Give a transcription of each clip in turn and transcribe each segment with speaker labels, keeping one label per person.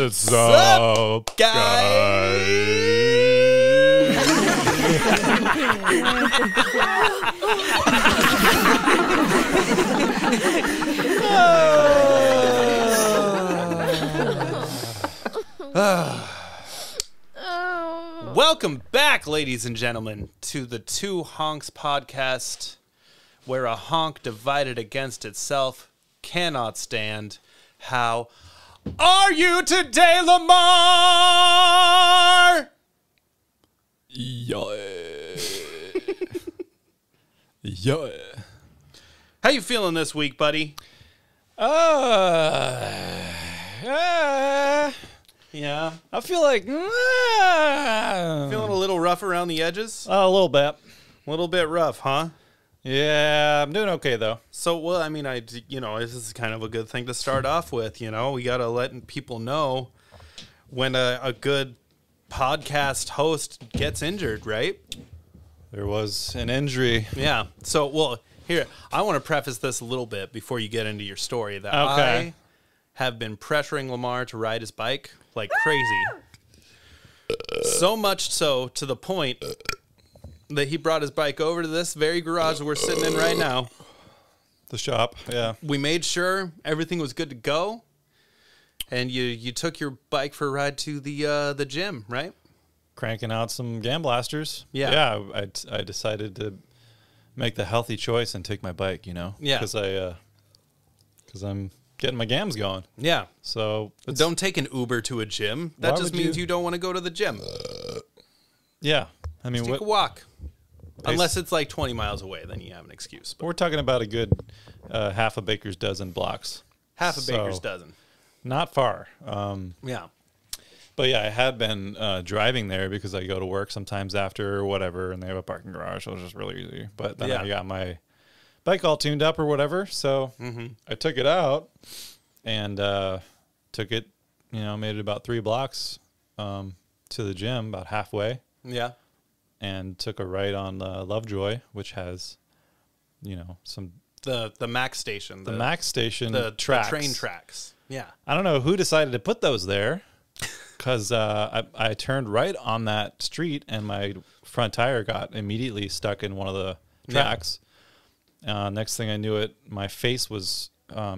Speaker 1: What's up, guys? Welcome back, ladies and gentlemen, to the Two Honks podcast, where a honk divided against itself cannot stand. How are you today, Lamar?
Speaker 2: Yeah. Yeah.
Speaker 1: How you feeling this week, buddy? Yeah.
Speaker 2: I feel like
Speaker 1: Feeling a little rough around the edges?
Speaker 2: a little bit.
Speaker 1: A little bit rough, huh?
Speaker 2: Yeah, I'm doing okay though.
Speaker 1: So, well, I mean, this is kind of a good thing to start off with, you know? We got to let people know when a good podcast host gets injured, right?
Speaker 2: There was an injury.
Speaker 1: Yeah. So, well, here, I want to preface this a little bit before you get into your story that
Speaker 2: Okay.
Speaker 1: I have been pressuring Lamar to ride his bike like crazy. So much so to the point that he brought his bike over to this very garage that we're sitting in right now.
Speaker 2: The shop, yeah.
Speaker 1: We made sure everything was good to go, and you took your bike for a ride to the gym, right?
Speaker 2: Cranking out some Gam Blasters.
Speaker 1: Yeah.
Speaker 2: Yeah, I decided to make the healthy choice and take my bike, you know?
Speaker 1: Yeah.
Speaker 2: Because I'm getting my Gams going.
Speaker 1: Yeah.
Speaker 2: So
Speaker 1: Don't take an Uber to a gym. That
Speaker 2: Why
Speaker 1: just
Speaker 2: would
Speaker 1: means
Speaker 2: you-
Speaker 1: you don't want to go to the gym.
Speaker 2: yeah. I mean,
Speaker 1: Take a walk. Unless it's like 20 miles away, then you have an excuse. But
Speaker 2: we're talking about a good half a baker's dozen blocks.
Speaker 1: half a baker's
Speaker 2: So,
Speaker 1: dozen.
Speaker 2: Not far.
Speaker 1: Yeah.
Speaker 2: But yeah, I had been driving there because I go to work sometimes after or whatever, and they have a parking garage, so it was just really easy. But then
Speaker 1: Yeah.
Speaker 2: I got my bike all tuned up or whatever, so I took it out and took it, made it about 3 blocks to the gym, about halfway,
Speaker 1: Yeah.
Speaker 2: and took a right on Lovejoy, which has, some
Speaker 1: The Max station.
Speaker 2: the Max station
Speaker 1: the
Speaker 2: tracks.
Speaker 1: train tracks. Yeah.
Speaker 2: I don't know who decided to put those there, because I turned right on that street and my front tire got immediately stuck in one of the tracks. Next thing I knew it, my face was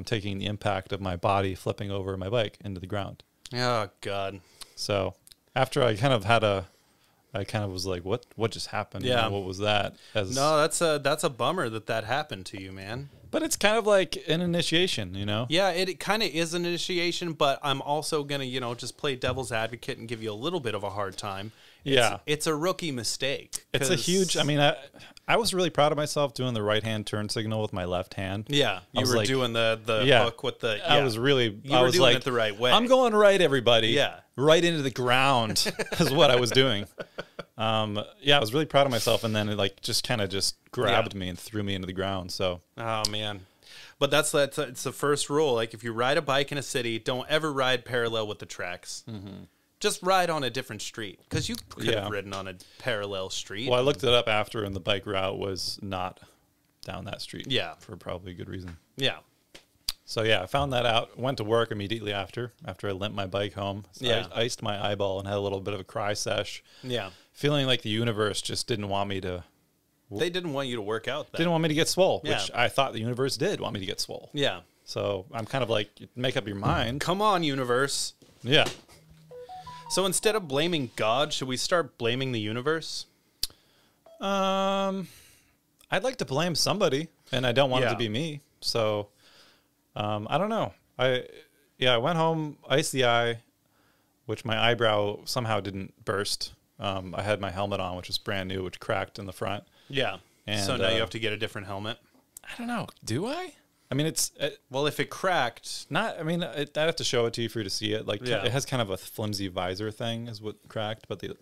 Speaker 2: taking the impact of my body flipping over my bike into the ground.
Speaker 1: Oh, God.
Speaker 2: So after I kind of was like, what just happened?
Speaker 1: Yeah.
Speaker 2: What was that?
Speaker 1: No, that's a bummer that happened to you, man.
Speaker 2: But it's kind of like an initiation,
Speaker 1: Yeah, it kind of is an initiation, but I'm also going to, just play devil's advocate and give you a little bit of a hard time. It's a rookie mistake.
Speaker 2: It's a huge, I was really proud of myself doing the right-hand turn signal with my left hand.
Speaker 1: Yeah, you were
Speaker 2: like,
Speaker 1: doing the hook with the... Yeah.
Speaker 2: I was really...
Speaker 1: You
Speaker 2: I
Speaker 1: were
Speaker 2: was
Speaker 1: doing
Speaker 2: like,
Speaker 1: it the right way.
Speaker 2: I'm going right, everybody.
Speaker 1: Yeah.
Speaker 2: Right into the ground is what I was doing. I was really proud of myself, and then it just grabbed me and threw me into the ground. So,
Speaker 1: oh man, but it's the first rule. Like if you ride a bike in a city, don't ever ride parallel with the tracks. Just ride on a different street, because you could have ridden on a parallel street.
Speaker 2: well, I looked it up after, and the bike route was not down that street.
Speaker 1: Yeah.
Speaker 2: For probably a good reason.
Speaker 1: Yeah.
Speaker 2: So I found that out. Went to work immediately after I limped my bike home. So
Speaker 1: Yeah.
Speaker 2: I iced my eyeball and had a little bit of a cry sesh.
Speaker 1: Yeah.
Speaker 2: Feeling like the universe just didn't want me to.
Speaker 1: They didn't want you to work out.
Speaker 2: Didn't want me to get swole,
Speaker 1: Yeah.
Speaker 2: which I thought the universe did want me to get swole.
Speaker 1: Yeah.
Speaker 2: So I'm kind of like, make up your mind.
Speaker 1: Come on, universe.
Speaker 2: Yeah.
Speaker 1: So instead of blaming God, should we start blaming the universe?
Speaker 2: I'd like to blame somebody, and I don't want it
Speaker 1: Yeah.
Speaker 2: to be me. So, I don't know. I went home, iced the eye, which my eyebrow somehow didn't burst. I had my helmet on, which was brand new, which cracked in the front.
Speaker 1: Yeah.
Speaker 2: And,
Speaker 1: so now you have to get a different helmet.
Speaker 2: I don't know. Do I? I mean, it's
Speaker 1: Well, if it cracked,
Speaker 2: not. I mean, I'd have to show it to you for you to see it. Like,
Speaker 1: Yeah.
Speaker 2: it has kind of a flimsy visor thing, is what cracked, but the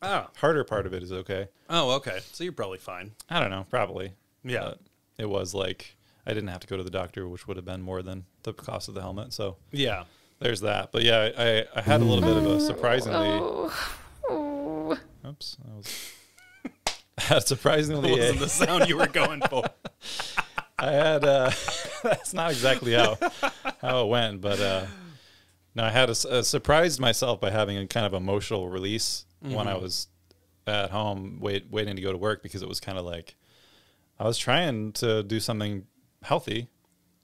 Speaker 1: Oh.
Speaker 2: harder part of it is okay.
Speaker 1: oh, okay. So you're probably fine.
Speaker 2: I don't know, probably.
Speaker 1: Yeah.
Speaker 2: But it was like I didn't have to go to the doctor, which would have been more than the cost of the helmet. So
Speaker 1: Yeah.
Speaker 2: there's that. But yeah, I had a little bit of a surprisingly.
Speaker 3: Oh.
Speaker 2: Oops, that was Surprisingly,
Speaker 1: It wasn't the sound you were going for.
Speaker 2: I had that's not exactly how it went, but no, I had surprised myself by having a kind of emotional release when I was at home waiting to go to work, because it was kind of like I was trying to do something healthy,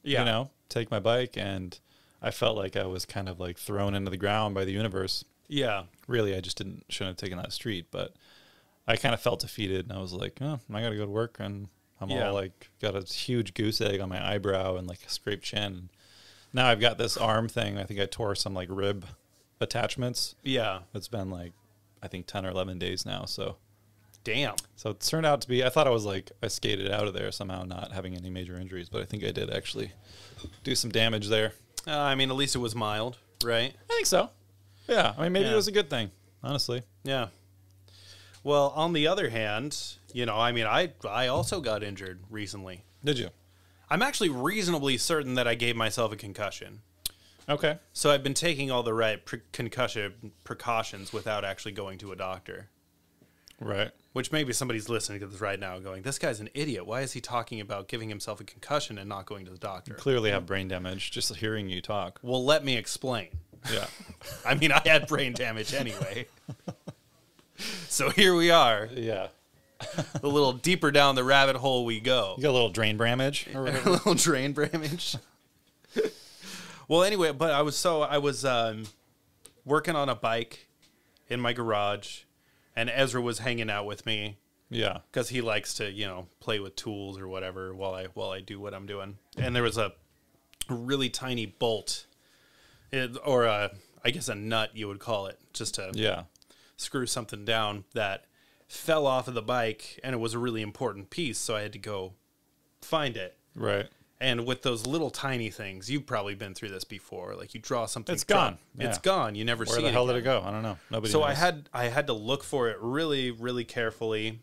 Speaker 2: you know, take my bike, and I felt like I was kind of like thrown into the ground by the universe.
Speaker 1: Yeah.
Speaker 2: Really, I just shouldn't have taken that street, but I kind of felt defeated, and I was like, oh, I got to go to work, and I'm all like, got a huge goose egg on my eyebrow and like a scraped chin. Now I've got this arm thing. I think I tore some like rib attachments.
Speaker 1: Yeah.
Speaker 2: It's been like, I think 10 or 11 days now. So,
Speaker 1: damn.
Speaker 2: So it turned out to be, I thought I skated out of there somehow, not having any major injuries, but I think I did actually do some damage there.
Speaker 1: I mean, at least it was mild, right?
Speaker 2: I think so. Yeah. I mean, maybe it was a good thing, honestly.
Speaker 1: Yeah. Well, on the other hand, you know, I mean, I also got injured recently.
Speaker 2: Did you?
Speaker 1: I'm actually reasonably certain that I gave myself a concussion.
Speaker 2: Okay.
Speaker 1: So I've been taking all the right concussion precautions without actually going to a doctor.
Speaker 2: Right.
Speaker 1: Which maybe somebody's listening to this right now going, this guy's an idiot. Why is he talking about giving himself a concussion and not going to the doctor?
Speaker 2: You clearly have brain damage just hearing you talk.
Speaker 1: Well, let me explain.
Speaker 2: Yeah.
Speaker 1: I mean, I had brain damage anyway. So here we are.
Speaker 2: Yeah.
Speaker 1: A little deeper down the rabbit hole we go.
Speaker 2: You got a little drain bramage? Or
Speaker 1: A little drain bramage. Well, anyway, but I was working on a bike in my garage, and Ezra was hanging out with me.
Speaker 2: Yeah.
Speaker 1: Because he likes to, you know, play with tools or whatever while I do what I'm doing. And there was a really tiny bolt, I guess a nut you would call it, just to screw something down, that fell off of the bike, and it was a really important piece, so I had to go find it.
Speaker 2: Right.
Speaker 1: And with those little tiny things, you've probably been through this before. Like you draw something,
Speaker 2: it's gone.
Speaker 1: It's gone. You never see it.
Speaker 2: Where the hell did it go? I don't know. Nobody knows.
Speaker 1: I had to look for it really, really carefully.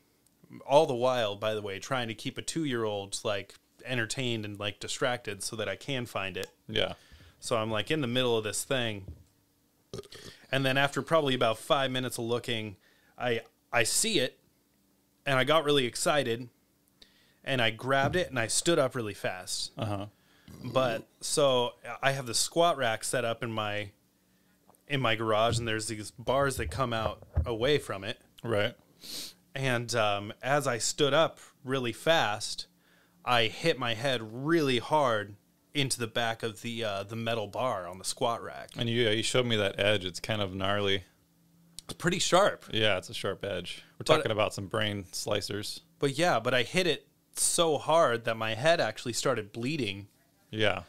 Speaker 1: All the while, by the way, trying to keep a 2-year-old like entertained and like distracted so that I can find it.
Speaker 2: Yeah.
Speaker 1: So I'm like in the middle of this thing, and then after probably about 5 minutes of looking, I see it, and I got really excited. And I grabbed it, and I stood up really fast. But so I have the squat rack set up in my garage, and there's these bars that come out away from it.
Speaker 2: Right.
Speaker 1: And as I stood up really fast, I hit my head really hard into the back of the metal bar on the squat rack.
Speaker 2: And you showed me that edge. It's kind of gnarly.
Speaker 1: It's pretty sharp.
Speaker 2: Yeah, it's a sharp edge. We're talking about some brain slicers.
Speaker 1: But I hit it so hard that my head actually started bleeding.
Speaker 2: Yeah.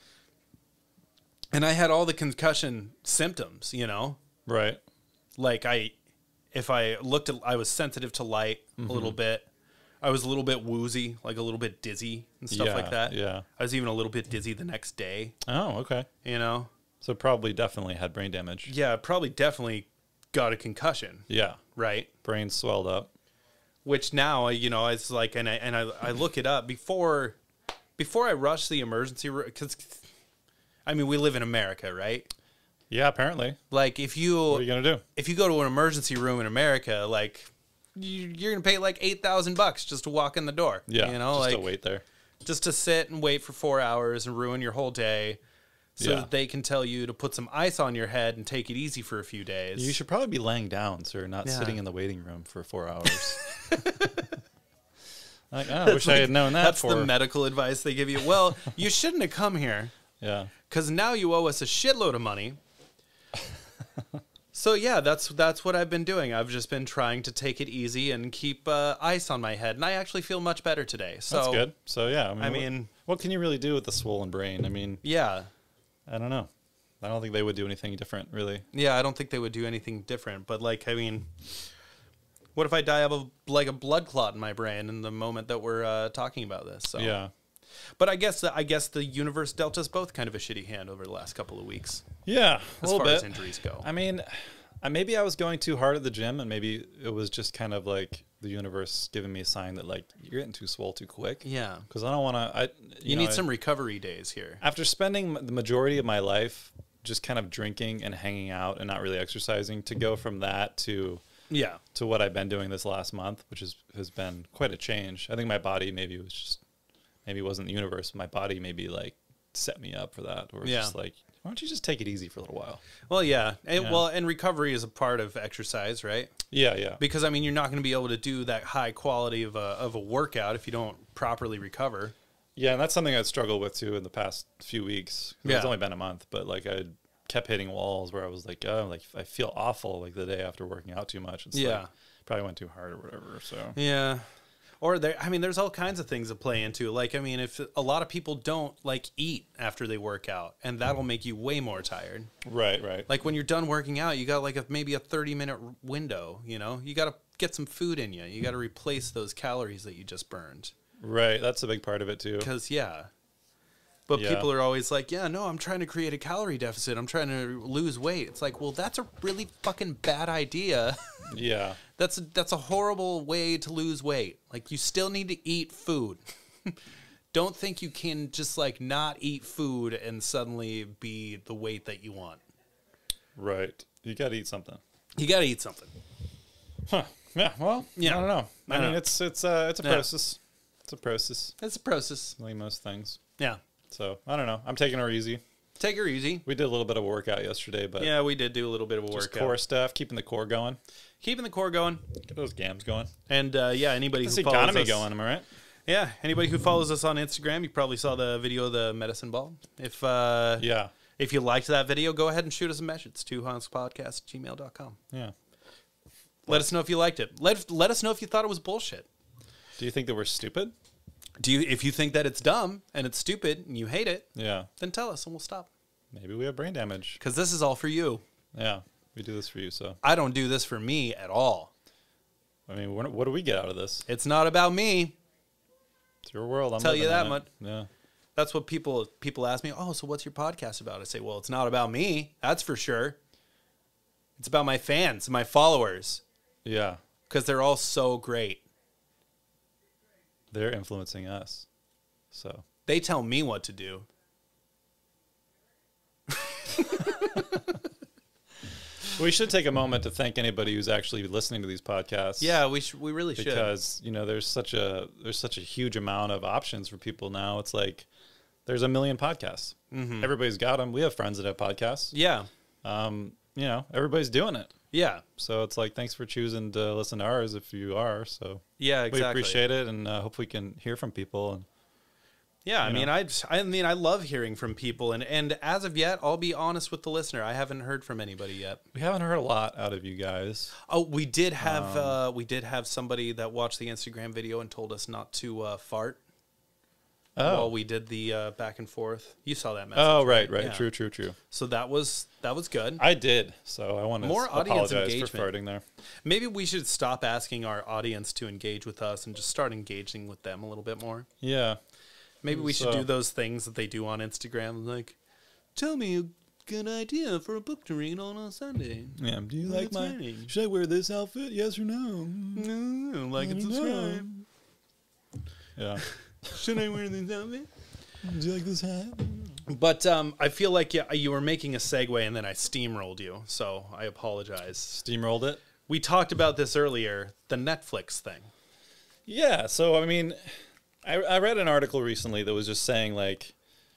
Speaker 1: And I had all the concussion symptoms, you know?
Speaker 2: Right.
Speaker 1: Like if I looked at, I was sensitive to light a little bit. I was a little bit woozy, like a little bit dizzy and stuff like that.
Speaker 2: Yeah.
Speaker 1: I was even a little bit dizzy the next day.
Speaker 2: Oh, okay.
Speaker 1: You know?
Speaker 2: So probably definitely had brain damage.
Speaker 1: Yeah, probably definitely got a concussion.
Speaker 2: Yeah.
Speaker 1: Right?
Speaker 2: Brain swelled up.
Speaker 1: Which now, you know, it's like, and I look it up before I rush the emergency room, because, I mean, we live in America, right?
Speaker 2: Yeah, apparently.
Speaker 1: Like, what
Speaker 2: are you gonna do?
Speaker 1: If you go to an emergency room in America, like, you're gonna pay like $8,000 just to walk in the door.
Speaker 2: Yeah,
Speaker 1: you know,
Speaker 2: just
Speaker 1: like
Speaker 2: to wait there,
Speaker 1: just to sit and wait for 4 hours and ruin your whole day, so that they can tell you to put some ice on your head and take it easy for a few days.
Speaker 2: You should probably be laying down, sir, not sitting in the waiting room for 4 hours. Like, I wish I had known that.
Speaker 1: That's the medical advice they give you. Well, you shouldn't have come here.
Speaker 2: Yeah.
Speaker 1: Because now you owe us a shitload of money. So yeah, that's what I've been doing. I've just been trying to take it easy and keep ice on my head, and I actually feel much better today. So
Speaker 2: that's good. So yeah,
Speaker 1: I mean,
Speaker 2: what can you really do with the swollen brain? I mean,
Speaker 1: yeah,
Speaker 2: I don't know. I don't think they would do anything different, really.
Speaker 1: Yeah, I don't think they would do anything different. But like, I mean, what if I die of a blood clot in my brain in the moment that we're talking about this? So.
Speaker 2: Yeah.
Speaker 1: But I guess the universe dealt us both kind of a shitty hand over the last couple of weeks.
Speaker 2: Yeah,
Speaker 1: as far as injuries go.
Speaker 2: I mean, maybe I was going too hard at the gym, and maybe it was just kind of like the universe giving me a sign that like you're getting too swole too quick.
Speaker 1: Yeah,
Speaker 2: because I don't want to.
Speaker 1: You need some recovery days here.
Speaker 2: After spending the majority of my life just kind of drinking and hanging out and not really exercising, to go from that to
Speaker 1: Yeah.
Speaker 2: to what I've been doing this last month, which has been quite a change. I think my body maybe it wasn't the universe. My body maybe like set me up for that. Or it's just like, why don't you just take it easy for a little while?
Speaker 1: Well, yeah. And recovery is a part of exercise, right?
Speaker 2: Yeah, yeah.
Speaker 1: Because, I mean, you're not going to be able to do that high quality of a workout if you don't properly recover.
Speaker 2: Yeah, and that's something I struggled with, too, in the past few weeks. It's only been a month, but, like, I kept hitting walls where I was like, oh, like, I feel awful, like, the day after working out too much. It's like, probably went too hard or whatever, so.
Speaker 1: Yeah. Or there's all kinds of things that play into. Like, I mean, if a lot of people don't like eat after they work out, and that'll make you way more tired.
Speaker 2: Right, right.
Speaker 1: Like when you're done working out, you got like maybe a 30-minute window. You know, you got to get some food in you. You got to replace those calories that you just burned.
Speaker 2: Right, that's a big part of it too.
Speaker 1: Because but people are always like, yeah, no, I'm trying to create a calorie deficit. I'm trying to lose weight. It's like, well, that's a really fucking bad idea.
Speaker 2: Yeah.
Speaker 1: That's a horrible way to lose weight. Like, you still need to eat food. Don't think you can just, like, not eat food and suddenly be the weight that you want.
Speaker 2: Right. You got to eat something.
Speaker 1: You got to eat something.
Speaker 2: Huh. Yeah, well,
Speaker 1: yeah.
Speaker 2: I don't know. I mean, it's a process. It's a process.
Speaker 1: It's a process.
Speaker 2: Like most things.
Speaker 1: Yeah.
Speaker 2: So, I don't know. I'm taking her easy.
Speaker 1: Take her easy.
Speaker 2: We did a little bit of a workout yesterday, but...
Speaker 1: Yeah, we did do a little bit of a
Speaker 2: just
Speaker 1: workout.
Speaker 2: Core stuff, keeping the core going.
Speaker 1: Keeping the core going.
Speaker 2: Get those gams going.
Speaker 1: And, anybody who follows
Speaker 2: economy
Speaker 1: us...
Speaker 2: going, am I right?
Speaker 1: Yeah, anybody who follows us on Instagram, you probably saw the video of the medicine ball. If you liked that video, go ahead and shoot us a message to honkspodcast@gmail.com.
Speaker 2: Yeah.
Speaker 1: Let us know if you liked it. Let us know if you thought it was bullshit.
Speaker 2: Do you think that we're stupid?
Speaker 1: If you think that it's dumb and it's stupid and you hate it, then tell us and we'll stop.
Speaker 2: Maybe we have brain damage.
Speaker 1: Because this is all for you.
Speaker 2: Yeah, we do this for you, so.
Speaker 1: I don't do this for me at all.
Speaker 2: I mean, what do we get out of this?
Speaker 1: It's not about me.
Speaker 2: It's your world. I'm
Speaker 1: tell you that much.
Speaker 2: Yeah.
Speaker 1: That's what people ask me, oh, so what's your podcast about? I say, well, it's not about me. That's for sure. It's about my fans, my followers.
Speaker 2: Yeah.
Speaker 1: Because they're all so great.
Speaker 2: They're influencing us. So.
Speaker 1: They tell me what to do.
Speaker 2: We should take a moment to thank anybody who's actually listening to these podcasts.
Speaker 1: Yeah, we really should.
Speaker 2: Because, there's such a huge amount of options for people now. It's like there's a million podcasts. Mm-hmm. Everybody's got them. We have friends that have podcasts.
Speaker 1: Yeah.
Speaker 2: Everybody's doing it.
Speaker 1: Yeah.
Speaker 2: So it's like, thanks for choosing to listen to ours if you are. So
Speaker 1: yeah, exactly.
Speaker 2: We appreciate it, and hope we can hear from people. And
Speaker 1: yeah, I love hearing from people, and as of yet, I'll be honest with the listener, I haven't heard from anybody yet.
Speaker 2: We haven't heard a lot out of you guys.
Speaker 1: Oh, we did have somebody that watched the Instagram video and told us not to fart.
Speaker 2: Oh.
Speaker 1: While we did the back and forth. You saw that message.
Speaker 2: Oh, right.
Speaker 1: Yeah.
Speaker 2: True.
Speaker 1: So that was good.
Speaker 2: I did. So I want to apologize
Speaker 1: engagement.
Speaker 2: for farting there.
Speaker 1: Maybe we should stop asking our audience to engage with us and just start engaging with them a little bit more.
Speaker 2: Yeah.
Speaker 1: Maybe we should do those things that they do on Instagram, like, tell me a good idea for a book to read on a Sunday.
Speaker 2: Yeah. Do you like should I wear this outfit? Yes or no?
Speaker 1: No. Like and subscribe.
Speaker 2: Yeah.
Speaker 1: Should I wear this outfit?
Speaker 2: Do you like this hat?
Speaker 1: But I feel like you were making a segue and then I steamrolled you, so I apologize.
Speaker 2: Steamrolled it?
Speaker 1: We talked about this earlier, the Netflix thing.
Speaker 2: Yeah, so I mean, I read an article recently that was just saying, like,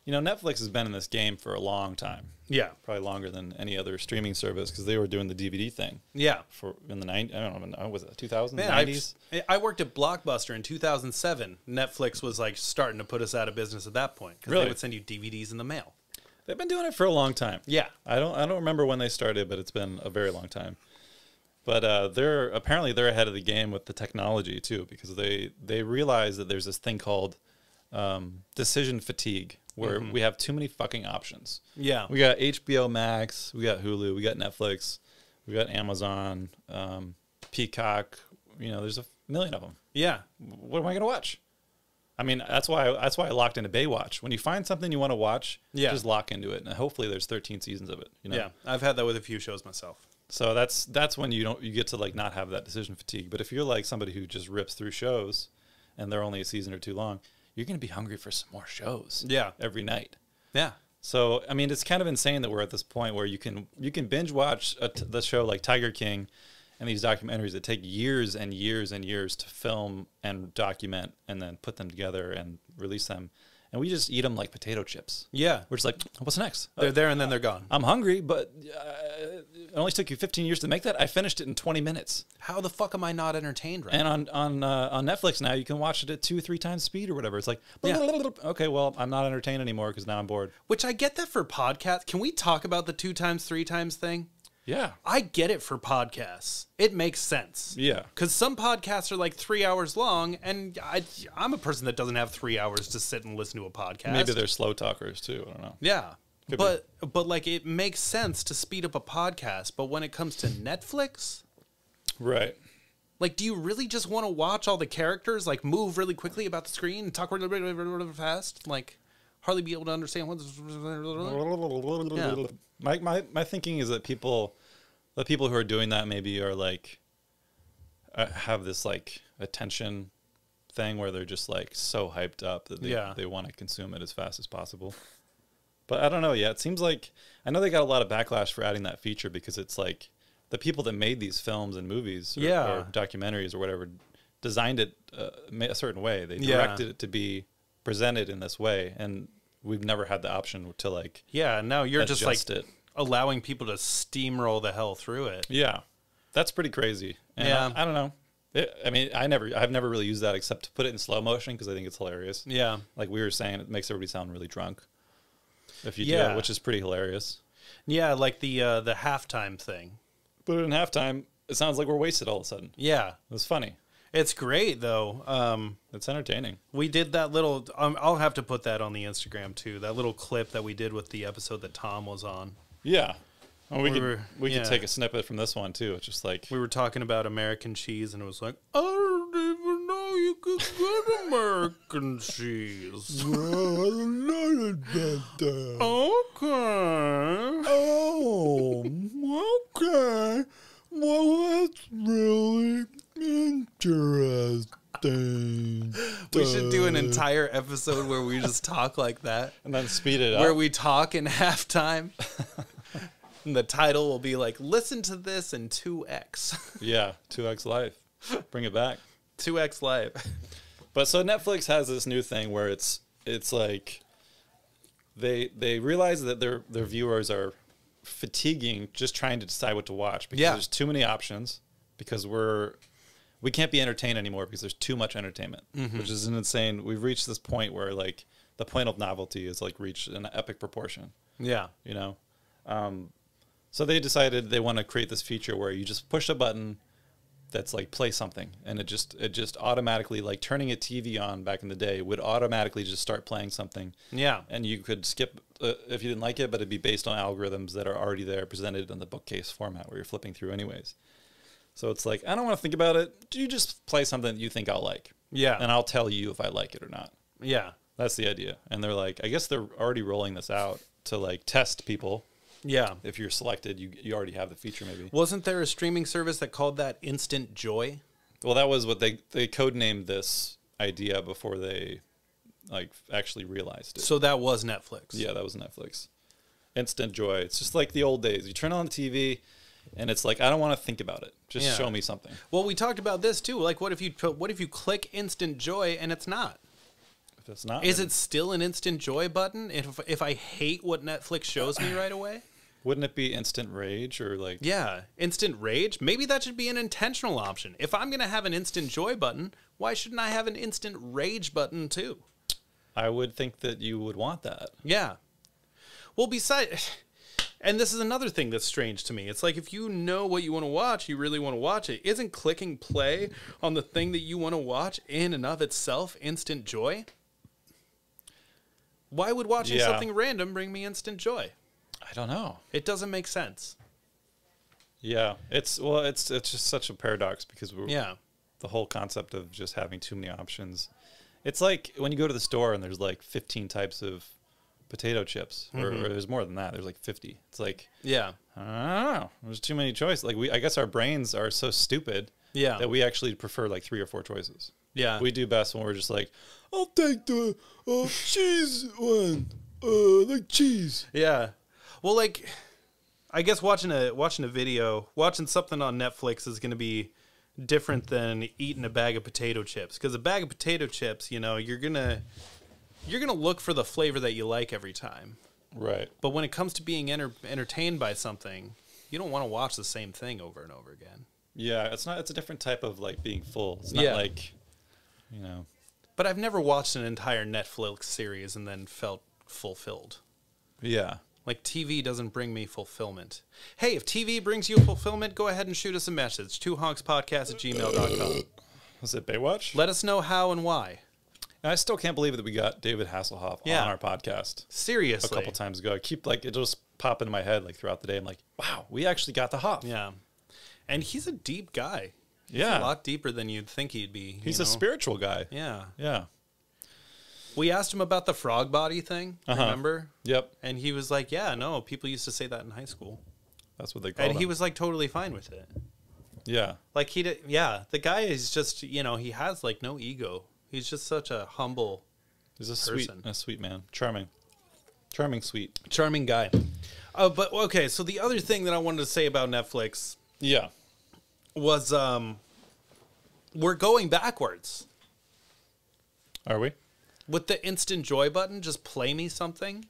Speaker 2: Netflix has been in this game for a long time.
Speaker 1: Yeah.
Speaker 2: Probably longer than any other streaming service because they were doing the DVD thing.
Speaker 1: Yeah.
Speaker 2: In the 90s, I don't know, was it 2000s,
Speaker 1: 90s? I worked at Blockbuster in 2007. Netflix was like starting to put us out of business at that point because they would send you DVDs in the mail.
Speaker 2: They've been doing it for a long time.
Speaker 1: Yeah.
Speaker 2: I don't remember when they started, but it's been a very long time. But they're ahead of the game with the technology too, because they realize that there's this thing called decision fatigue, where we have too many fucking options.
Speaker 1: Yeah.
Speaker 2: We got HBO Max, we got Hulu, we got Netflix, we got Amazon, Peacock. There's a million of them.
Speaker 1: Yeah.
Speaker 2: What am I going to watch? I mean, that's why I locked into Baywatch. When you find something you want to watch, just lock into it, and hopefully there's 13 seasons of it.
Speaker 1: Yeah, I've had that with a few shows myself.
Speaker 2: So that's when you get to like not have that decision fatigue. But if you're like somebody who just rips through shows, and they're only a season or two long, you're going to be hungry for some more shows.
Speaker 1: Yeah,
Speaker 2: every night.
Speaker 1: Yeah.
Speaker 2: So I mean, it's kind of insane that we're at this point where you can binge watch the show like Tiger King, and these documentaries that take years and years and years to film and document and then put them together and release them. And we just eat them like potato chips.
Speaker 1: Yeah.
Speaker 2: We're just like, what's next?
Speaker 1: They're there and then they're gone.
Speaker 2: I'm hungry, but it only took you 15 years to make that. I finished it in 20 minutes.
Speaker 1: How the fuck am I not entertained right
Speaker 2: And on Netflix now, you can watch it at 2-3 times speed or whatever. It's like, okay, well, I'm not entertained anymore because now I'm bored.
Speaker 1: Which I get that for podcasts. Can we talk about the 2 times, 3 times thing?
Speaker 2: Yeah.
Speaker 1: I get it for podcasts. It makes sense.
Speaker 2: Yeah.
Speaker 1: Because some podcasts are like 3 hours long, and I'm a person that doesn't have 3 hours to sit and listen to a podcast.
Speaker 2: Maybe they're slow talkers too. I don't know.
Speaker 1: Yeah. But like it makes sense to speed up a podcast. But when it comes to Netflix,
Speaker 2: right?
Speaker 1: Like, do you really just want to watch all the characters like move really quickly about the screen and talk really, really, really, really fast? Like, hardly be able to understand what's. Yeah.
Speaker 2: My thinking is that the people who are doing that maybe are like have this like attention thing where they're just like so hyped up that they want to consume it as fast as possible. But I don't know. Yeah, it seems like I know they got a lot of backlash for adding that feature because it's like the people that made these films and movies or documentaries or whatever designed it a certain way. They directed it to be presented in this way, and we've never had the option to like
Speaker 1: now you're just like
Speaker 2: it.
Speaker 1: Allowing people to steamroll the hell through it.
Speaker 2: Yeah, that's pretty crazy. And I don't know. I mean, I've never really used that except to put it in slow motion because I think it's hilarious.
Speaker 1: Yeah,
Speaker 2: like we were saying, it makes everybody sound really drunk if you do it, which is pretty hilarious.
Speaker 1: Yeah, like the halftime thing.
Speaker 2: Put it in halftime, it sounds like we're wasted all of a sudden.
Speaker 1: Yeah,
Speaker 2: it's funny.
Speaker 1: It's great though.
Speaker 2: It's entertaining.
Speaker 1: We did that little. I'll have to put that on the Instagram too. That little clip that we did with the episode that Tom was on.
Speaker 2: Yeah. Well, we could take a snippet from this one too. It's just like
Speaker 1: we were talking about American cheese, and it was like, I didn't even know you could get American cheese.
Speaker 2: Well, I learned about that.
Speaker 1: Okay.
Speaker 2: Oh, okay. Well, that's really interesting.
Speaker 1: We should do an entire episode where we just talk like that.
Speaker 2: And then speed it up.
Speaker 1: Where we talk in halftime. And the title will be like, listen to this in 2X.
Speaker 2: Yeah, 2X Life. Bring it back.
Speaker 1: 2X Life.
Speaker 2: But so Netflix has this new thing where it's like they realize that their viewers are fatiguing just trying to decide what to watch because there's too many options, because we can't be entertained anymore because there's too much entertainment, which is an insane. We've reached this point where like the point of novelty is like reached an epic proportion.
Speaker 1: Yeah.
Speaker 2: You know? So they decided they want to create this feature where you just push a button that's like play something, and it just automatically, like turning a TV on back in the day would automatically just start playing something. Yeah. And you could skip if you didn't like it, but it'd be based on algorithms that are already there presented in the bookcase format where you're flipping through anyways. So it's like, I don't want to think about it. You just play something that you think I'll like. Yeah. And I'll tell you if I like it or not. Yeah. That's the idea. And they're like, I guess they're already rolling this out to like test people. Yeah. If you're selected, you already have the feature maybe.
Speaker 1: Wasn't there a streaming service that called that Instant Joy?
Speaker 2: Well, that was what they codenamed this idea before they like actually realized it.
Speaker 1: So that was Netflix.
Speaker 2: Yeah, that was Netflix. Instant Joy. It's just like the old days. You turn on the TV and it's like, I don't want to think about it. Just show me something.
Speaker 1: Well, we talked about this too. Like, what if you click Instant Joy and it's not?
Speaker 2: If it's not,
Speaker 1: is it still an Instant Joy button? If I hate what Netflix shows me right away?
Speaker 2: Wouldn't it be Instant Rage or like...
Speaker 1: Yeah, Instant Rage. Maybe that should be an intentional option. If I'm going to have an Instant Joy button, why shouldn't I have an Instant Rage button too?
Speaker 2: I would think that you would want that.
Speaker 1: Yeah. Well, besides... And this is another thing that's strange to me. It's like if you know what you want to watch, you really want to watch it. Isn't clicking play on the thing that you want to watch in and of itself instant joy? Why would watching something random bring me instant joy?
Speaker 2: I don't know.
Speaker 1: It doesn't make sense.
Speaker 2: Yeah, it's just such a paradox because the whole concept of just having too many options. It's like when you go to the store and there's like 15 types of potato chips, or there's more than that. There's like 50. It's like, I don't know. There's too many choices. Like I guess our brains are so stupid that we actually prefer like 3 or 4 choices. Yeah, we do best when we're just like, I'll take the cheese one, like cheese.
Speaker 1: Yeah. Well, like, I guess watching a video, watching something on Netflix is going to be different than eating a bag of potato chips. Because a bag of potato chips, you know, you're gonna look for the flavor that you like every time.
Speaker 2: Right.
Speaker 1: But when it comes to being entertained by something, you don't want to watch the same thing over and over again.
Speaker 2: Yeah, it's a different type of like being full. It's not like, you know.
Speaker 1: But I've never watched an entire Netflix series and then felt fulfilled.
Speaker 2: Yeah.
Speaker 1: Like, TV doesn't bring me fulfillment. Hey, if TV brings you fulfillment, go ahead and shoot us a message. 2honkspodcast@gmail.com.
Speaker 2: Was it Baywatch?
Speaker 1: Let us know how and why.
Speaker 2: And I still can't believe that we got David Hasselhoff on our podcast.
Speaker 1: Seriously.
Speaker 2: A couple times ago. I keep, like, it just pop into my head, like, throughout the day. I'm like, wow, we actually got the Hoff.
Speaker 1: Yeah. And he's a deep guy. He's
Speaker 2: a
Speaker 1: lot deeper than you'd think he'd be.
Speaker 2: He's a spiritual guy.
Speaker 1: Yeah.
Speaker 2: Yeah.
Speaker 1: We asked him about the frog body thing, remember?
Speaker 2: Yep.
Speaker 1: And he was like, yeah, no, people used to say that in high school.
Speaker 2: That's what they call it.
Speaker 1: And he was, like, totally fine with it.
Speaker 2: Yeah.
Speaker 1: Like, the guy is just, you know, he has, like, no ego. He's just such a humble
Speaker 2: He's a
Speaker 1: person.
Speaker 2: sweet man. Charming. Charming, sweet.
Speaker 1: Charming guy. But, okay, so the other thing that I wanted to say about Netflix was we're going backwards.
Speaker 2: Are we?
Speaker 1: With the instant joy button, just play me something.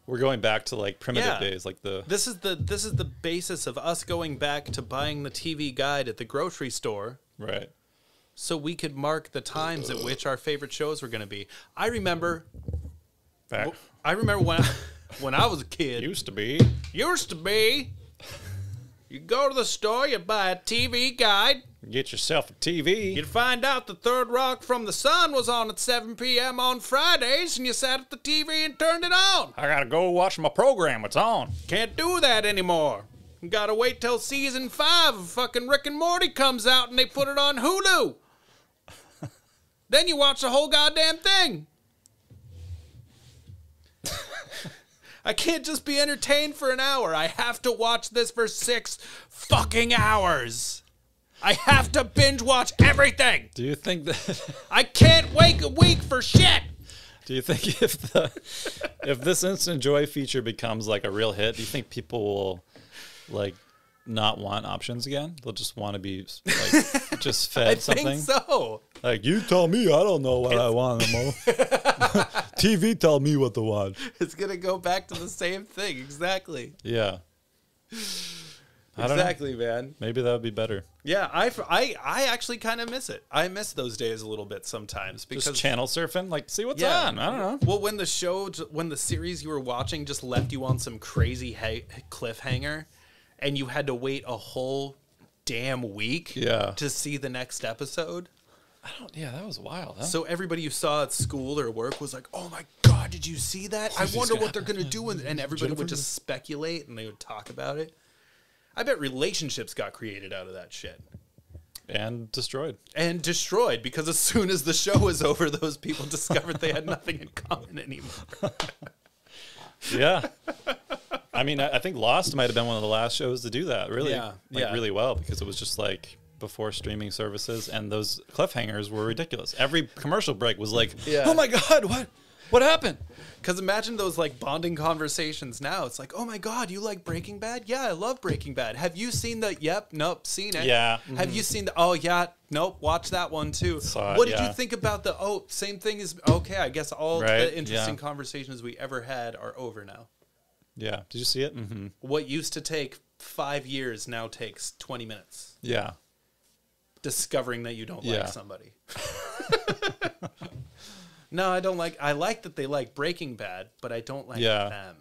Speaker 2: We're going back to like primitive days, like the.
Speaker 1: This is the basis of us going back to buying the TV guide at the grocery store,
Speaker 2: right?
Speaker 1: So we could mark the times at which our favorite shows were going to be. I remember when I was a kid.
Speaker 2: Used to be.
Speaker 1: You go to the store, you buy a TV guide.
Speaker 2: Get yourself a TV.
Speaker 1: You'd find out the Third Rock from the Sun was on at 7 p.m. on Fridays, and you sat at the TV and turned it on.
Speaker 2: I gotta go watch my program. It's on.
Speaker 1: Can't do that anymore. You gotta wait till season 5 of fucking Rick and Morty comes out and they put it on Hulu. Then you watch the whole goddamn thing. I can't just be entertained for an hour. I have to watch this for 6 fucking hours. I have to binge watch everything.
Speaker 2: Do you think that
Speaker 1: I can't wait a week for shit?
Speaker 2: Do you think if this instant joy feature becomes like a real hit, do you think people will like not want options again? They'll just want to be like just fed something.
Speaker 1: I think so.
Speaker 2: Like, you tell me, I don't know what I want anymore. TV tell me what to watch.
Speaker 1: It's gonna go back to the same thing. Exactly.
Speaker 2: Yeah.
Speaker 1: Exactly, man.
Speaker 2: Maybe that would be better.
Speaker 1: Yeah, I actually kind of miss it. I miss those days a little bit sometimes because
Speaker 2: just channel surfing, like see what's on. I don't know.
Speaker 1: Well, when the series you were watching just left you on some crazy cliffhanger, and you had to wait a whole damn week to see the next episode.
Speaker 2: Yeah, that was wild. Huh?
Speaker 1: So everybody you saw at school or work was like, "Oh my god, did you see that? I wonder what they're gonna do," and everybody would just speculate and they would talk about it. I bet relationships got created out of that shit.
Speaker 2: And destroyed.
Speaker 1: Because as soon as the show was over, those people discovered they had nothing in common anymore.
Speaker 2: Yeah. I mean, I think Lost might have been one of the last shows to do that, really. Really well, because it was just like before streaming services, and those cliffhangers were ridiculous. Every commercial break was like, oh my God, what happened?
Speaker 1: Because imagine those like bonding conversations now. It's like, oh my God, you like Breaking Bad? Yeah, I love Breaking Bad. Have you seen the, yep, nope, seen it.
Speaker 2: Yeah.
Speaker 1: Have you seen the, oh yeah, nope, watch that one too. What did you think about the, oh, same thing as, okay, I guess all the interesting conversations we ever had are over now.
Speaker 2: Yeah. Did you see it? Mm-hmm.
Speaker 1: What used to take 5 years now takes 20 minutes.
Speaker 2: Yeah.
Speaker 1: Discovering that you don't like somebody. No, I don't like. I like that they like Breaking Bad, but I don't like them.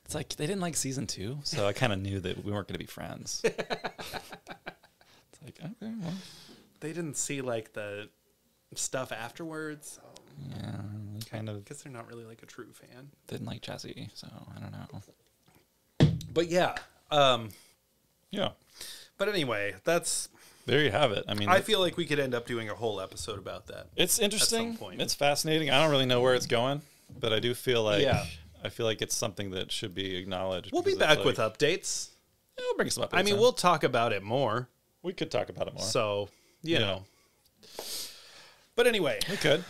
Speaker 2: It's like they didn't like season 2, so I kind of knew that we weren't going to be friends. It's like, okay, well,
Speaker 1: they didn't see like the stuff afterwards. So
Speaker 2: yeah, kind of.
Speaker 1: I guess they're not really like a true fan.
Speaker 2: Didn't like Jesse, so I don't know.
Speaker 1: But yeah,
Speaker 2: yeah.
Speaker 1: But anyway, that's.
Speaker 2: There you have it. I mean,
Speaker 1: I feel like we could end up doing a whole episode about that.
Speaker 2: It's interesting. At some point. It's fascinating. I don't really know where it's going, but I do feel like I feel like it's something that should be acknowledged.
Speaker 1: We'll be back with updates.
Speaker 2: Yeah, we'll bring some updates.
Speaker 1: I mean, we'll talk about it more.
Speaker 2: We could talk about it more.
Speaker 1: So, you know. But anyway,
Speaker 2: we could.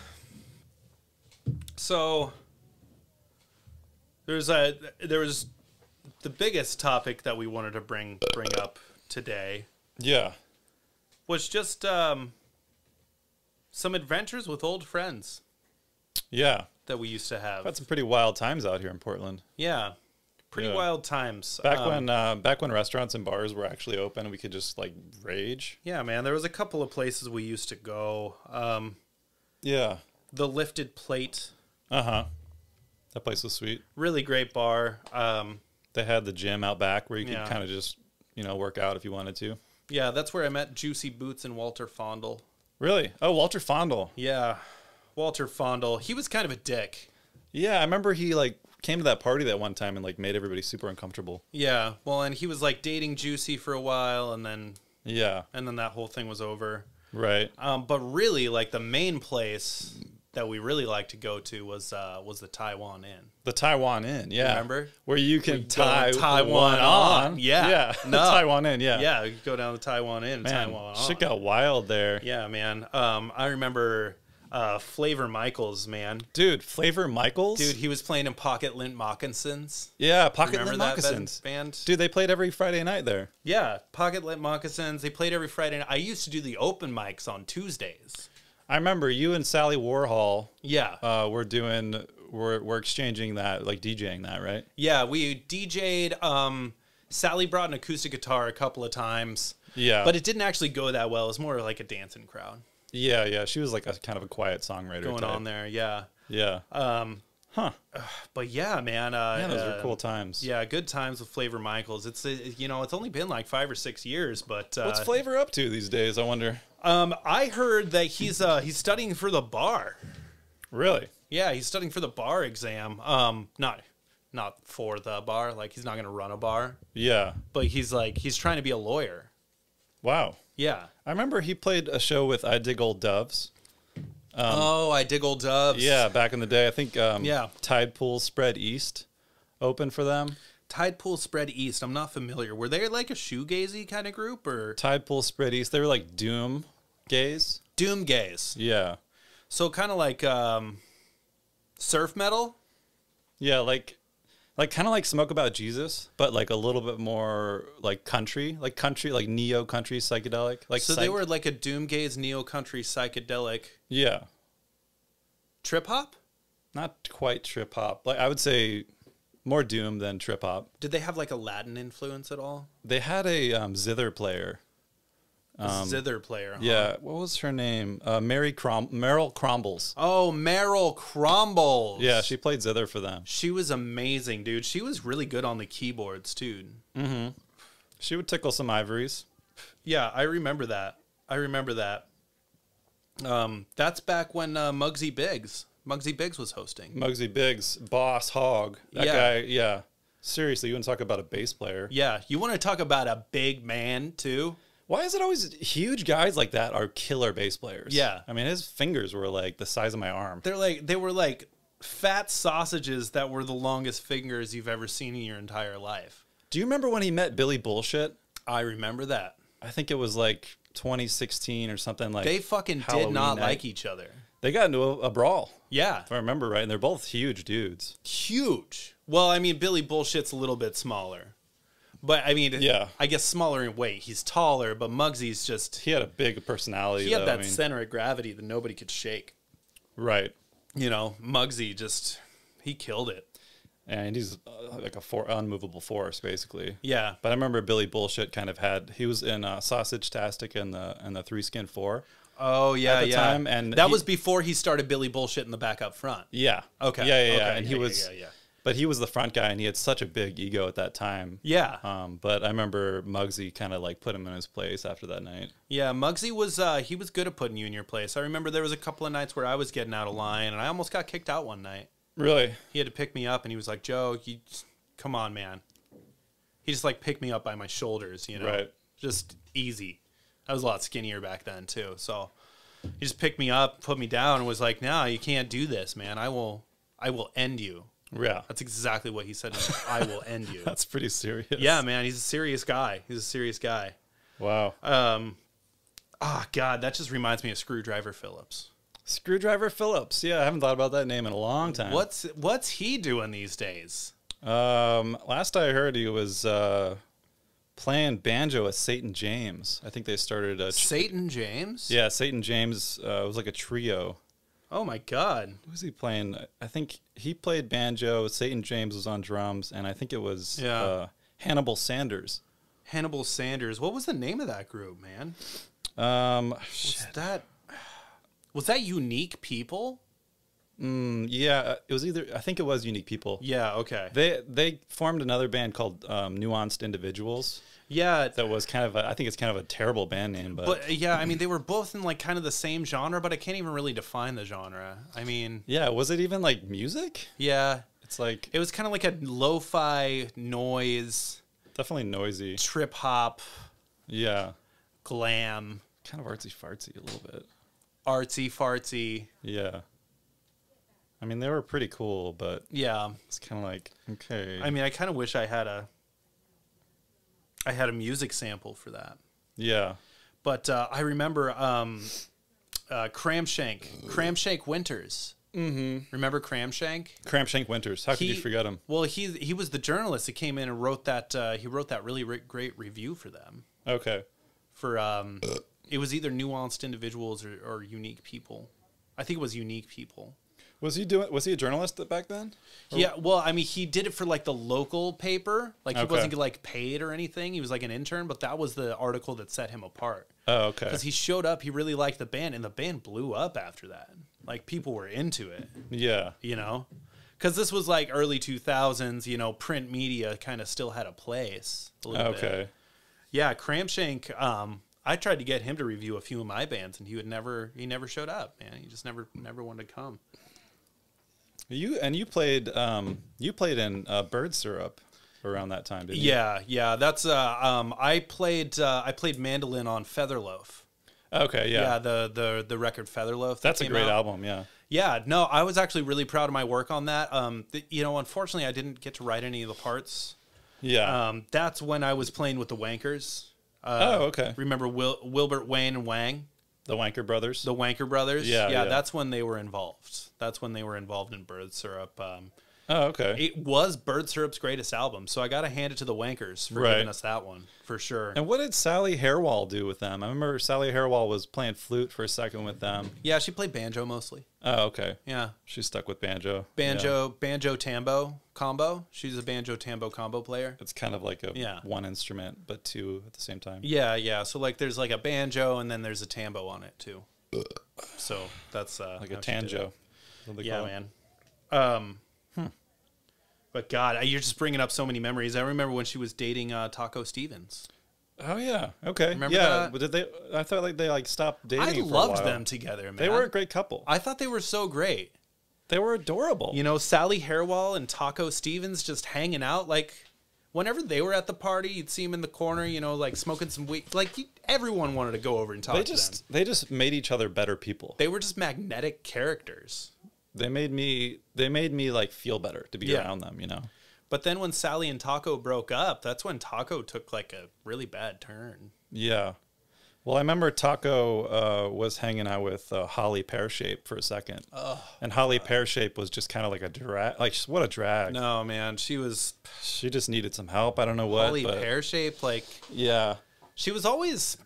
Speaker 1: So there was the biggest topic that we wanted to bring up today
Speaker 2: Yeah.
Speaker 1: was just some adventures with old friends
Speaker 2: Yeah.
Speaker 1: that we used to have.
Speaker 2: Had some pretty wild times out here in Portland.
Speaker 1: Yeah, pretty
Speaker 2: Yeah.
Speaker 1: wild times.
Speaker 2: Back when restaurants and bars were actually open, we could just like rage.
Speaker 1: Yeah, man, there was a couple of places we used to go.
Speaker 2: Yeah.
Speaker 1: The Lifted Plate,
Speaker 2: Uh-huh. That place was sweet.
Speaker 1: really great bar.
Speaker 2: They had the gym out back where you could
Speaker 1: Yeah.
Speaker 2: kind of just, work out if you wanted to.
Speaker 1: Yeah, that's where I met Juicy Boots and Walter Fondle.
Speaker 2: Really? Oh, Walter Fondle.
Speaker 1: Yeah, Walter Fondle. He was kind of a dick.
Speaker 2: Yeah, I remember he like came to that party that one time and like made everybody super uncomfortable.
Speaker 1: Yeah, well, and he was like dating Juicy for a while, and then
Speaker 2: Yeah.
Speaker 1: that whole thing was over.
Speaker 2: Right.
Speaker 1: But really, like the main place that we really liked to go to was the Taiwan Inn.
Speaker 2: The Taiwan Inn, yeah.
Speaker 1: Remember?
Speaker 2: Where you can
Speaker 1: go
Speaker 2: tie
Speaker 1: Taiwan
Speaker 2: one on.
Speaker 1: Yeah.
Speaker 2: Yeah.
Speaker 1: No.
Speaker 2: The Taiwan Inn, yeah.
Speaker 1: Yeah, you could go down to Taiwan Inn and
Speaker 2: Man,
Speaker 1: Taiwan
Speaker 2: shit
Speaker 1: on.
Speaker 2: got wild there.
Speaker 1: Yeah, man. I remember Flavor Michaels, man.
Speaker 2: Dude, Flavor Michaels?
Speaker 1: Dude, he was playing in Pocket Lint Moccasins.
Speaker 2: Yeah, Pocket
Speaker 1: Remember
Speaker 2: Lint
Speaker 1: that
Speaker 2: Moccasins.
Speaker 1: band?
Speaker 2: Dude, they played every Friday night there.
Speaker 1: Yeah, Pocket Lint Moccasins. They played every Friday night. I used to do the open mics on Tuesdays.
Speaker 2: I remember you and Sally Warhol
Speaker 1: Yeah.
Speaker 2: we're exchanging that, like DJing that, right?
Speaker 1: Yeah, we DJ'd. Sally brought an acoustic guitar a couple of times.
Speaker 2: Yeah.
Speaker 1: But it didn't actually go that well. It was more like a dancing crowd
Speaker 2: Yeah, yeah. She was like a kind of a quiet songwriter
Speaker 1: going
Speaker 2: type.
Speaker 1: on there. Yeah.
Speaker 2: Yeah.
Speaker 1: But yeah, man.
Speaker 2: Man, those were cool times.
Speaker 1: Yeah, good times with Flavor Michaels. It's it's only been like 5 or 6 years, but
Speaker 2: What's Flavor up to these days, I wonder?
Speaker 1: I heard that he's studying for the bar.
Speaker 2: Really?
Speaker 1: Yeah, he's studying for the bar exam. Not for the bar. Like he's not going to run a bar,
Speaker 2: Yeah.
Speaker 1: but he's trying to be a lawyer.
Speaker 2: Wow.
Speaker 1: Yeah.
Speaker 2: I remember he played a show with I Dig Old Doves.
Speaker 1: I dig old doves.
Speaker 2: Yeah, back in the day. I think
Speaker 1: Yeah.
Speaker 2: Tide Pool Spread East opened for them.
Speaker 1: Tide Pool Spread East. I'm not familiar. Were they like a shoegazy kind of group or
Speaker 2: Tide Pool Spread East. They were like doom gaze.
Speaker 1: doom gaze?
Speaker 2: Yeah.
Speaker 1: So kind of like surf metal.
Speaker 2: Yeah, like kind of like Smoke About Jesus, but like a little bit more like country, like neo country psychedelic. Like
Speaker 1: So they were like a doom gaze neo country psychedelic
Speaker 2: yeah,
Speaker 1: trip hop.
Speaker 2: not quite trip hop. Like I would say more doom than trip hop.
Speaker 1: Did they have like a Latin influence at all?
Speaker 2: They had a zither player.
Speaker 1: A zither player. Huh?
Speaker 2: Yeah, what was her name? Meryl Crombles.
Speaker 1: Oh, Meryl Crombles.
Speaker 2: Yeah, she played zither for them.
Speaker 1: She was amazing, dude. She was really good on the keyboards, too.
Speaker 2: She would tickle some ivories.
Speaker 1: Yeah, I remember that. That's back when Muggsy Biggs was hosting.
Speaker 2: Muggsy Biggs, Boss Hog. That
Speaker 1: Yeah.
Speaker 2: guy, yeah. Seriously, you want to talk about a bass player?
Speaker 1: Yeah, you want to talk about a big man, too?
Speaker 2: Why is it always huge guys like that are killer bass players?
Speaker 1: Yeah.
Speaker 2: I mean, his fingers were like the size of my arm.
Speaker 1: They were like fat sausages that were the longest fingers you've ever seen in your entire life.
Speaker 2: Do you remember when he met Billy Bullshit?
Speaker 1: I remember that.
Speaker 2: I think it was like 2016 or something like
Speaker 1: They fucking did
Speaker 2: Halloween
Speaker 1: not
Speaker 2: night.
Speaker 1: like each other.
Speaker 2: They got into a brawl,
Speaker 1: Yeah.
Speaker 2: if I remember right, and they're both huge dudes.
Speaker 1: Huge. Well, I mean, Billy Bullshit's a little bit smaller. But, I mean,
Speaker 2: Yeah.
Speaker 1: I guess smaller in weight. He's taller, but Muggsy's just...
Speaker 2: He had a big personality.
Speaker 1: He had
Speaker 2: though.
Speaker 1: that
Speaker 2: I mean,
Speaker 1: center of gravity that nobody could shake.
Speaker 2: right?
Speaker 1: You know, Muggsy just... He killed it.
Speaker 2: And he's like unmovable force, basically.
Speaker 1: Yeah.
Speaker 2: But I remember Billy Bullshit kind of he was in Sausage Tastic and the Three Skin Four.
Speaker 1: Oh, yeah,
Speaker 2: At the
Speaker 1: yeah.
Speaker 2: time, and
Speaker 1: that
Speaker 2: he-
Speaker 1: was before he started Billy Bullshit in the back up front.
Speaker 2: Yeah.
Speaker 1: Okay.
Speaker 2: Yeah.
Speaker 1: Okay.
Speaker 2: And he was, but he was the front guy, and he had such a big ego at that time.
Speaker 1: Yeah.
Speaker 2: But I remember Muggsy kind of like put him in his place after that night.
Speaker 1: Yeah, Muggsy was he was good at putting you in your place. I remember there was a couple of nights where I was getting out of line, and I almost got kicked out one night.
Speaker 2: Really?
Speaker 1: He had to pick me up, and he was like, "Joe, come on, man." He just like picked me up by my shoulders, you know,
Speaker 2: Right.
Speaker 1: just easy. I was a lot skinnier back then too, so he just picked me up, put me down, and was like, "No, you can't do this, man. I will end you."
Speaker 2: Yeah.
Speaker 1: That's exactly what he said. I will end you.
Speaker 2: That's pretty serious.
Speaker 1: Yeah, man, he's a serious guy.
Speaker 2: Wow.
Speaker 1: God, that just reminds me of Screwdriver Phillips.
Speaker 2: Screwdriver Phillips. Yeah, I haven't thought about that name in a long time.
Speaker 1: What's he doing these days?
Speaker 2: Last I heard, he was playing banjo with Satan James. I think they started a
Speaker 1: Satan James?
Speaker 2: Yeah, Satan James. It was like a trio.
Speaker 1: Oh my God.
Speaker 2: Who was he playing? I think he played banjo. Satan James was on drums, and I think it was Hannibal Sanders.
Speaker 1: Hannibal Sanders. What was the name of that group, man? Was that Unique People?
Speaker 2: Yeah, it was either. I think it was Unique People.
Speaker 1: Yeah. Okay.
Speaker 2: They formed another band called Nuanced Individuals.
Speaker 1: Yeah,
Speaker 2: that was kind of. I think it's kind of a terrible band name,
Speaker 1: but yeah, I mean, they were both in like kind of the same genre, but I can't even really define the genre. I mean,
Speaker 2: yeah, was it even like music?
Speaker 1: Yeah,
Speaker 2: it's like
Speaker 1: it was kind of like a lo-fi noise,
Speaker 2: definitely noisy,
Speaker 1: trip hop.
Speaker 2: Yeah,
Speaker 1: glam,
Speaker 2: kind of artsy fartsy a little bit.
Speaker 1: Artsy fartsy.
Speaker 2: Yeah. I mean, they were pretty cool, but
Speaker 1: yeah,
Speaker 2: it's kind of like, okay.
Speaker 1: I mean, I kind of wish I had a music sample for that.
Speaker 2: Yeah.
Speaker 1: But I remember Cramshank Winters.
Speaker 2: Mm-hmm.
Speaker 1: Remember Cramshank?
Speaker 2: Cramshank Winters. How could you forget him?
Speaker 1: Well, he was the journalist that came in and wrote that. He wrote that really great review for them.
Speaker 2: Okay.
Speaker 1: For it was either Nuanced Individuals or Unique People. I think it was Unique People.
Speaker 2: Was he a journalist back then? Or?
Speaker 1: Yeah, well, I mean, he did it for like the local paper. Like he wasn't like paid or anything. He was like an intern, but that was the article that set him apart.
Speaker 2: Oh, okay.
Speaker 1: Because he showed up, he really liked the band, and the band blew up after that. Like people were into it.
Speaker 2: Yeah.
Speaker 1: You know? Because this was like early 2000s, you know, print media kind of still had a place a little bit. Yeah, Cramshank, I tried to get him to review a few of my bands, and he never showed up, man. He just never wanted to come. You played
Speaker 2: in Bird Syrup around that time, didn't you?
Speaker 1: Yeah. That's I played mandolin on Featherloaf.
Speaker 2: Okay, yeah.
Speaker 1: Yeah, the record Featherloaf.
Speaker 2: That's a great album, yeah.
Speaker 1: Yeah, no, I was actually really proud of my work on that. You know, unfortunately, I didn't get to write any of the parts.
Speaker 2: Yeah.
Speaker 1: That's when I was playing with the Wankers.
Speaker 2: Okay.
Speaker 1: Remember Wilbert, Wayne, and Wang?
Speaker 2: The Wanker Brothers?
Speaker 1: The Wanker Brothers?
Speaker 2: Yeah.
Speaker 1: That's when they were involved. That's when they were involved in Bird Syrup.
Speaker 2: Okay.
Speaker 1: It was Bird Syrup's greatest album, so I got to hand it to the Wankers for giving us that one, for sure.
Speaker 2: And what did Sally Hairwall do with them? I remember Sally Hairwall was playing flute for a second with them.
Speaker 1: Yeah, she played banjo mostly.
Speaker 2: Oh, okay.
Speaker 1: Yeah.
Speaker 2: She stuck with banjo.
Speaker 1: Banjo-tambo combo. She's a banjo-tambo combo player.
Speaker 2: It's kind of like a one instrument, but two at the same time.
Speaker 1: Yeah. So like there's like a banjo and then there's a tambo on it too. So that's
Speaker 2: like a tanjo.
Speaker 1: Yeah, man. But God, you're just bringing up so many memories. I remember when she was dating Taco Stevens.
Speaker 2: Oh yeah, okay.
Speaker 1: Remember that?
Speaker 2: But did they? I thought like they stopped dating.
Speaker 1: I loved them together, man.
Speaker 2: They were a great couple.
Speaker 1: I thought they were so great.
Speaker 2: They were adorable.
Speaker 1: You know, Sally Hairwall and Taco Stevens just hanging out. Like whenever they were at the party, you'd see them in the corner. You know, like smoking some weed. Like everyone wanted to go over and talk to them.
Speaker 2: They just made each other better people.
Speaker 1: They were just magnetic characters.
Speaker 2: They made me like feel better to be around them, you know.
Speaker 1: But then when Sally and Taco broke up, that's when Taco took like a really bad turn. Yeah.
Speaker 2: Well, I remember Taco was hanging out with Holly Pearshape for a second. Oh, and Holly Pearshape was just kind of like a drag. Like, what a drag.
Speaker 1: No, man. She
Speaker 2: just needed some help. I don't know what.
Speaker 1: Holly Pearshape, like.
Speaker 2: Yeah.
Speaker 1: She was always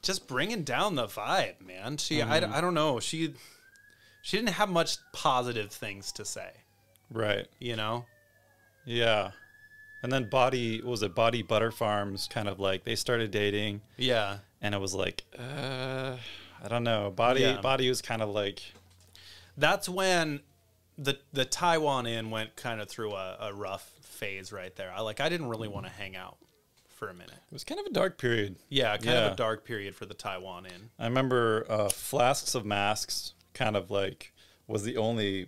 Speaker 1: just bringing down the vibe, man. I don't know. She didn't have much positive things to say.
Speaker 2: Right.
Speaker 1: You know?
Speaker 2: Yeah. And then Body Butter Farms kind of like, they started dating.
Speaker 1: Yeah.
Speaker 2: And it was like, I don't know. Body was kind of like.
Speaker 1: That's when the Taiwan Inn went kind of through a rough phase right there. I didn't really want to hang out for a minute.
Speaker 2: It was kind of a dark period.
Speaker 1: Yeah, kind of a dark period for the Taiwan Inn.
Speaker 2: I remember Flasks of Masks kind of like was the only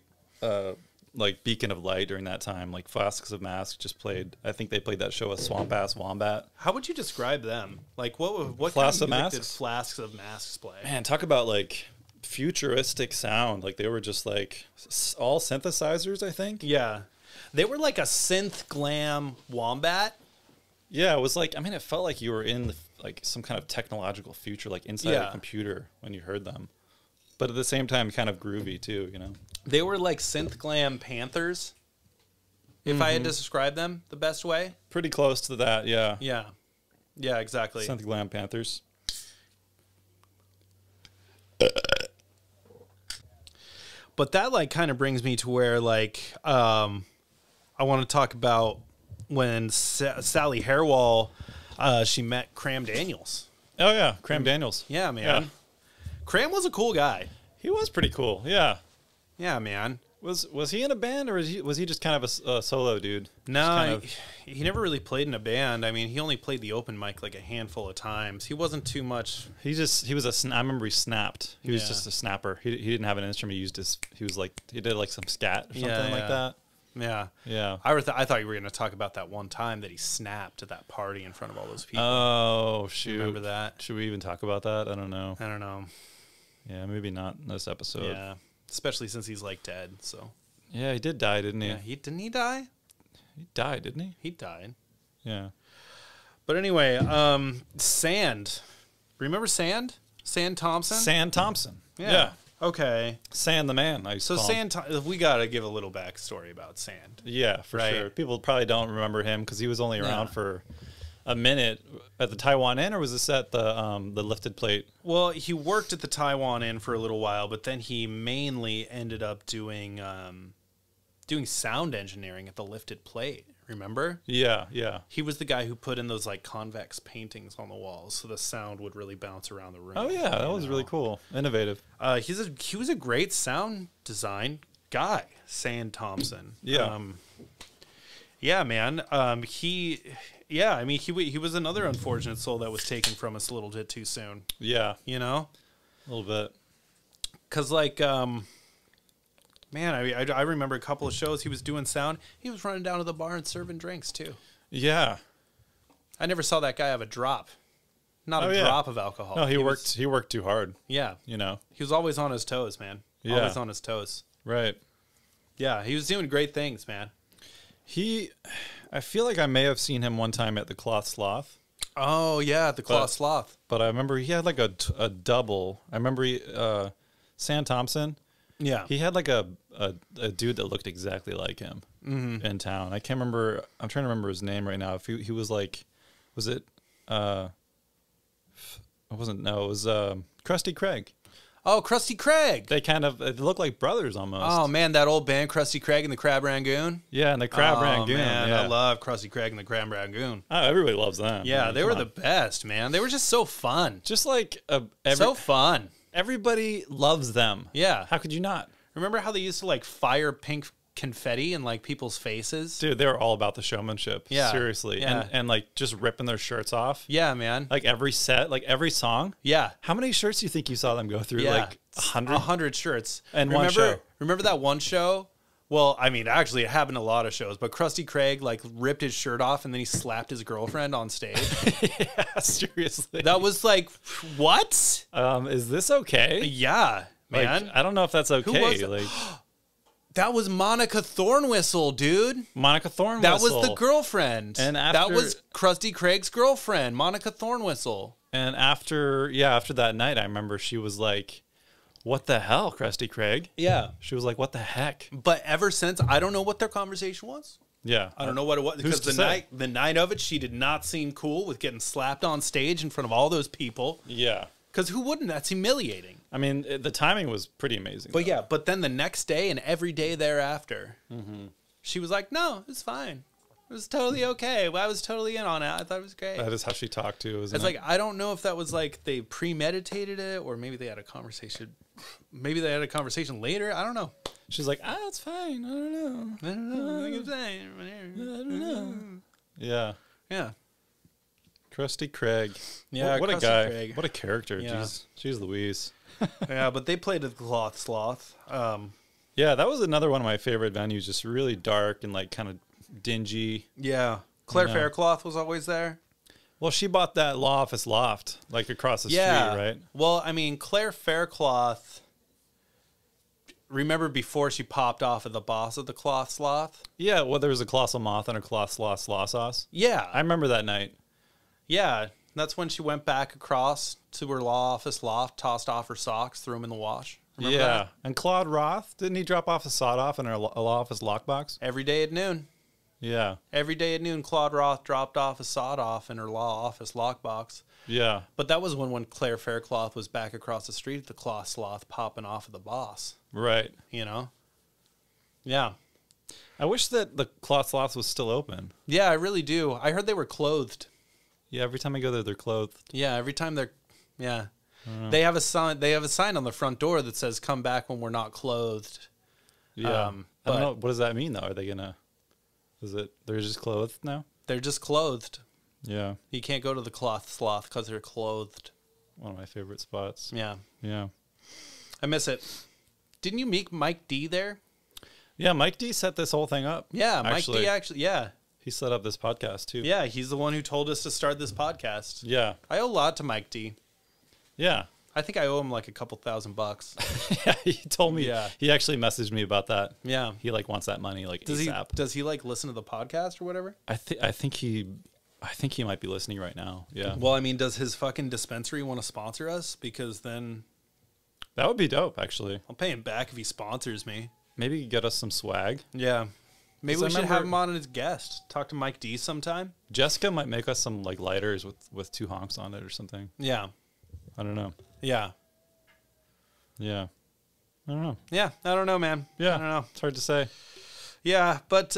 Speaker 2: like beacon of light during that time. Like Flasks of Masks just played. I think they played that show with Swamp Ass Wombat.
Speaker 1: How would you describe them? Like what
Speaker 2: Flasks
Speaker 1: kind of
Speaker 2: of
Speaker 1: music
Speaker 2: Masks?
Speaker 1: did Flasks of Masks play?
Speaker 2: Man, talk about like futuristic sound. Like they were just like all synthesizers, I think.
Speaker 1: Yeah, they were like a synth glam Wombat.
Speaker 2: Yeah, it was like, I mean, it felt like you were in like some kind of technological future, like inside a computer when you heard them. But at the same time, kind of groovy too, you know?
Speaker 1: They were like synth glam Panthers. If I had to describe them the best way.
Speaker 2: Pretty close to that, yeah.
Speaker 1: Yeah. Yeah, exactly.
Speaker 2: Something Glam Panthers.
Speaker 1: But that like kind of brings me to where like I want to talk about when Sally Hairwall she met Cram Daniels.
Speaker 2: Oh yeah, Cram Daniels.
Speaker 1: Yeah, man.
Speaker 2: Yeah.
Speaker 1: Cram was a cool guy.
Speaker 2: He was pretty cool. Yeah.
Speaker 1: Yeah, man.
Speaker 2: Was he in a band, or was he just kind of a solo dude?
Speaker 1: No, he never really played in a band. I mean, he only played the open mic like a handful of times. He wasn't too much.
Speaker 2: He was I remember he snapped. He was
Speaker 1: Yeah.
Speaker 2: just a snapper. He didn't have an instrument. He did like some scat or something
Speaker 1: Yeah,
Speaker 2: like
Speaker 1: yeah.
Speaker 2: that.
Speaker 1: Yeah.
Speaker 2: Yeah.
Speaker 1: I thought you were going to talk about that one time that he snapped at that party in front of all those people.
Speaker 2: Oh shoot!
Speaker 1: Remember that?
Speaker 2: Should we even talk about that? I don't know.
Speaker 1: I don't know.
Speaker 2: Yeah, maybe not in this episode.
Speaker 1: Yeah. Especially since he's like dead. So
Speaker 2: Yeah, he did die, didn't he?
Speaker 1: yeah, didn't he die?
Speaker 2: He died, didn't he?
Speaker 1: He died.
Speaker 2: Yeah.
Speaker 1: But anyway, Sand. Remember Sand? Sand Thompson?
Speaker 2: Sand Thompson. Yeah.
Speaker 1: Okay.
Speaker 2: Sand the man. I used to
Speaker 1: So
Speaker 2: call him.
Speaker 1: we got to give a little backstory about Sand.
Speaker 2: Yeah, for
Speaker 1: Right.
Speaker 2: sure. People probably don't remember him because he was only around
Speaker 1: Yeah.
Speaker 2: for a minute at the Taiwan Inn, or was this at the lifted plate?
Speaker 1: Well, he worked at the Taiwan Inn for a little while, but then he mainly ended up doing sound engineering at the lifted plate. Remember?
Speaker 2: Yeah, yeah.
Speaker 1: He was the guy who put in those like convex paintings on the walls, so the sound would really bounce around the room.
Speaker 2: Oh yeah, that was really cool. Innovative.
Speaker 1: He was a great sound design guy, Sand Thompson.
Speaker 2: Yeah.
Speaker 1: Yeah, man. He was another unfortunate soul that was taken from us a little bit too soon.
Speaker 2: Yeah,
Speaker 1: You know,
Speaker 2: a little bit.
Speaker 1: because like, man, I remember a couple of shows he was doing sound. He was running down to the bar and serving drinks too.
Speaker 2: Yeah.
Speaker 1: I never saw that guy have a drop, not
Speaker 2: Oh,
Speaker 1: a
Speaker 2: yeah.
Speaker 1: drop of alcohol.
Speaker 2: No, he
Speaker 1: was-
Speaker 2: worked too hard.
Speaker 1: Yeah,
Speaker 2: You know.
Speaker 1: he was always on his toes, man.
Speaker 2: Yeah.
Speaker 1: Always on his toes.
Speaker 2: Right.
Speaker 1: Yeah, he was doing great things, man.
Speaker 2: I feel like I may have seen him one time at the Cloth Sloth,
Speaker 1: Oh yeah, the Claw Sloth.
Speaker 2: but I remember he had like a double. I remember Sam Thompson.
Speaker 1: Yeah,
Speaker 2: He had like a dude that looked exactly like him in town. I can't remember. I'm trying to remember his name right now. If he was like, was it? It wasn't. No, it was Krusty Craig.
Speaker 1: Oh, Krusty Craig.
Speaker 2: They look like brothers almost.
Speaker 1: Oh man, that old band Krusty Craig and the Crab Rangoon.
Speaker 2: Yeah, and the Crab Rangoon.
Speaker 1: Man,
Speaker 2: yeah.
Speaker 1: I love Krusty Craig and the Crab Rangoon.
Speaker 2: Oh, everybody loves them.
Speaker 1: Yeah,
Speaker 2: I mean,
Speaker 1: they
Speaker 2: come
Speaker 1: were
Speaker 2: on.
Speaker 1: the best, man. They were just so fun.
Speaker 2: Just like
Speaker 1: So fun.
Speaker 2: everybody loves them.
Speaker 1: Yeah.
Speaker 2: How could you not?
Speaker 1: Remember how they used to like fire pink confetti in like people's faces?
Speaker 2: Dude, they were all about the showmanship.
Speaker 1: Yeah.
Speaker 2: Seriously.
Speaker 1: Yeah.
Speaker 2: And like just ripping their shirts off.
Speaker 1: Yeah, man.
Speaker 2: Like every set, like every song.
Speaker 1: Yeah.
Speaker 2: How many shirts do you think you saw them go through?
Speaker 1: Yeah.
Speaker 2: Like 100?
Speaker 1: 100 shirts.
Speaker 2: And one show.
Speaker 1: Remember that one show? Well, I mean, actually, it happened a lot of shows, but Krusty Craig like ripped his shirt off and then he slapped his girlfriend on stage.
Speaker 2: Yeah, seriously.
Speaker 1: That was like, what?
Speaker 2: Is this okay?
Speaker 1: Yeah,
Speaker 2: Like,
Speaker 1: man.
Speaker 2: I don't know if that's okay.
Speaker 1: was it?
Speaker 2: Like
Speaker 1: That was Monica Thornwhistle, dude.
Speaker 2: Monica Thornwhistle.
Speaker 1: That was the girlfriend.
Speaker 2: And
Speaker 1: that
Speaker 2: after-
Speaker 1: was Krusty Craig's girlfriend, Monica Thornwhistle.
Speaker 2: And after that night, I remember she was like, "What the hell, Krusty Craig?"
Speaker 1: Yeah.
Speaker 2: She was like, "What the heck?"
Speaker 1: But ever since, I don't know what their conversation was.
Speaker 2: Yeah.
Speaker 1: I don't know what it was because
Speaker 2: to say?
Speaker 1: the night of it, she did not seem cool with getting slapped on stage in front of all those people.
Speaker 2: Yeah.
Speaker 1: Because who wouldn't? That's humiliating.
Speaker 2: I mean, the timing was pretty amazing.
Speaker 1: But
Speaker 2: though.
Speaker 1: yeah, but then the next day and every day thereafter, she was like, "No, it's fine. It was totally okay. I was totally in on it. I thought it was great."
Speaker 2: That is how she talked to. Isn't
Speaker 1: It's
Speaker 2: it?
Speaker 1: like, I don't know if that was like they premeditated it or maybe they had a conversation. Maybe they had a conversation later. I don't know.
Speaker 2: She's like, it's fine. I don't know.
Speaker 1: I don't know. I think I'm saying.
Speaker 2: I don't know. Yeah.
Speaker 1: Yeah.
Speaker 2: Krusty Craig.
Speaker 1: Yeah,
Speaker 2: What a
Speaker 1: Krusty
Speaker 2: guy.
Speaker 1: Craig.
Speaker 2: What a character.
Speaker 1: Yeah.
Speaker 2: Jeez Louise.
Speaker 1: Yeah, but they played at the Cloth Sloth.
Speaker 2: Yeah, that was another one of my favorite venues. Just really dark and like kind of dingy.
Speaker 1: Yeah. Claire
Speaker 2: Yeah.
Speaker 1: Faircloth was always there.
Speaker 2: Well, she bought that law office loft like across the
Speaker 1: Yeah.
Speaker 2: street, right?
Speaker 1: Well, I mean, Claire Faircloth. Remember before she popped off of the boss of the Cloth Sloth?
Speaker 2: Yeah, well, there was a colossal moth and a colossal slaw sauce.
Speaker 1: Yeah.
Speaker 2: I remember that night.
Speaker 1: Yeah. That's when she went back across to her law office loft, tossed off her socks, threw them in the wash. Remember
Speaker 2: Yeah.
Speaker 1: that?
Speaker 2: And Claude Roth, didn't he drop off a sawed off in a law office lockbox?
Speaker 1: Every day at noon.
Speaker 2: Yeah.
Speaker 1: Every day at noon, Claude Roth dropped off a sawed-off in her law office lockbox.
Speaker 2: Yeah.
Speaker 1: But that was when Claire Faircloth was back across the street at the Claw Sloth popping off of the boss.
Speaker 2: Right.
Speaker 1: You know? Yeah.
Speaker 2: I wish that the Cloth Sloth was still open.
Speaker 1: Yeah, I really do. I heard they were clothed.
Speaker 2: Yeah, every time I go there, they're clothed.
Speaker 1: Yeah, every time they're... Yeah. They have a sign on the front door that says, "Come back when we're not clothed."
Speaker 2: Yeah. I don't know. What does that mean, though? Are they going to... They're just clothed now?
Speaker 1: They're just clothed.
Speaker 2: Yeah.
Speaker 1: You can't go to the Cloth Sloth because they're clothed.
Speaker 2: One of my favorite spots.
Speaker 1: Yeah.
Speaker 2: Yeah.
Speaker 1: I miss it. Didn't you meet Mike D there?
Speaker 2: Yeah, Mike D set this whole thing up.
Speaker 1: Yeah, Mike D actually, yeah.
Speaker 2: He set up this podcast, too.
Speaker 1: Yeah, he's the one who told us to start this podcast.
Speaker 2: Yeah.
Speaker 1: I owe a lot to Mike D.
Speaker 2: Yeah.
Speaker 1: I think I owe him like a couple $1,000.
Speaker 2: Yeah, he told me.
Speaker 1: Yeah.
Speaker 2: He actually messaged me about that.
Speaker 1: Yeah.
Speaker 2: He like wants that money like
Speaker 1: does
Speaker 2: ASAP.
Speaker 1: Does he like listen to the podcast or whatever?
Speaker 2: I think he might be listening right now. Yeah.
Speaker 1: Well, I mean, does his fucking dispensary want to sponsor us? Because then
Speaker 2: that would be dope, actually.
Speaker 1: I'll pay him back if he sponsors me.
Speaker 2: Maybe get us some swag.
Speaker 1: Yeah. Maybe we should
Speaker 2: remember
Speaker 1: have him on as guest. Talk to Mike D sometime.
Speaker 2: Jessica might make us some like lighters with 2 honks on it or something.
Speaker 1: Yeah.
Speaker 2: I don't know.
Speaker 1: Yeah.
Speaker 2: Yeah. I don't know.
Speaker 1: Yeah. I don't know, man.
Speaker 2: Yeah.
Speaker 1: I don't know.
Speaker 2: It's hard to say.
Speaker 1: Yeah, but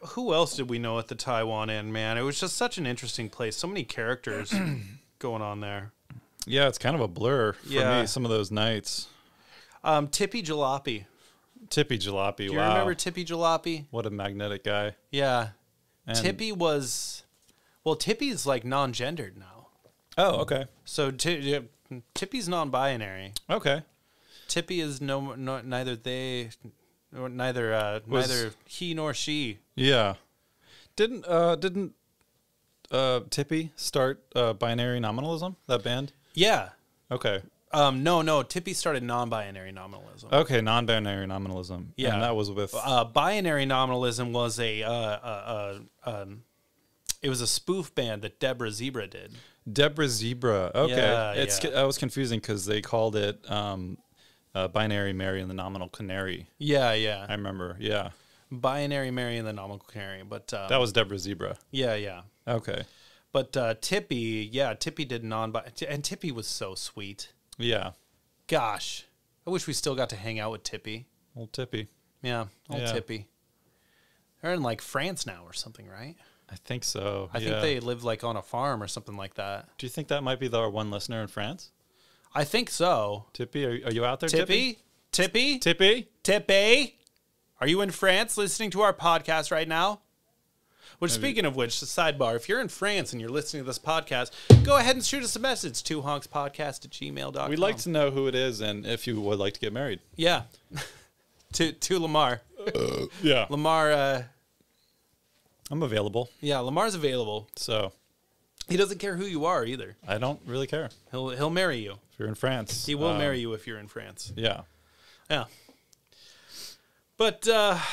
Speaker 1: who else did we know at the Taiwan Inn, man? It was just such an interesting place. So many characters going on there.
Speaker 2: Yeah, it's kind of a blur for me some of those nights.
Speaker 1: Tippy Jalopy.
Speaker 2: Tippy Jalopy,
Speaker 1: Do you remember Tippy Jalopy?
Speaker 2: What a magnetic guy.
Speaker 1: Yeah.
Speaker 2: And
Speaker 1: Tippy's like non-gendered now.
Speaker 2: Oh, okay.
Speaker 1: So Tippy's non-binary.
Speaker 2: Okay.
Speaker 1: Tippy is neither they, or neither he nor she.
Speaker 2: Yeah. Didn't Tippy start binary nominalism, that band?
Speaker 1: Yeah.
Speaker 2: Okay.
Speaker 1: No. Tippy started non-binary nominalism.
Speaker 2: Okay, non-binary nominalism.
Speaker 1: Yeah.
Speaker 2: And that was with
Speaker 1: binary nominalism was it was a spoof band that Deborah Zebra did.
Speaker 2: Deborah Zebra. Okay.
Speaker 1: Yeah,
Speaker 2: I was confusing because they called it Binary Mary and the Nominal Canary.
Speaker 1: Yeah.
Speaker 2: I remember. Yeah.
Speaker 1: Binary Mary and the Nominal Canary, but
Speaker 2: that was Deborah Zebra.
Speaker 1: Yeah.
Speaker 2: Okay.
Speaker 1: But Tippy did and Tippy was so sweet.
Speaker 2: Yeah.
Speaker 1: Gosh, I wish we still got to hang out with Tippy.
Speaker 2: Old Tippy.
Speaker 1: Yeah, Tippy. They're in like France now or something, right?
Speaker 2: I think so.
Speaker 1: I think they live like on a farm or something like that.
Speaker 2: Do you think that might be our one listener in France?
Speaker 1: I think so.
Speaker 2: Tippy, are you out there,
Speaker 1: Tippy?
Speaker 2: Tippy?
Speaker 1: Tippy? Are you in France listening to our podcast right now? Which, speaking of which, sidebar, if you're in France and you're listening to this podcast, go ahead and shoot us a message, 2honkspodcast@gmail.com.
Speaker 2: We'd like to know who it is and if you would like to get married.
Speaker 1: Yeah. to Lamar.
Speaker 2: Yeah.
Speaker 1: Lamar,
Speaker 2: I'm available.
Speaker 1: yeah, Lamar's available.
Speaker 2: So
Speaker 1: He doesn't care who you are either.
Speaker 2: I don't really care.
Speaker 1: He'll marry you.
Speaker 2: If you're in France.
Speaker 1: He will marry you if you're in France.
Speaker 2: Yeah.
Speaker 1: Yeah. But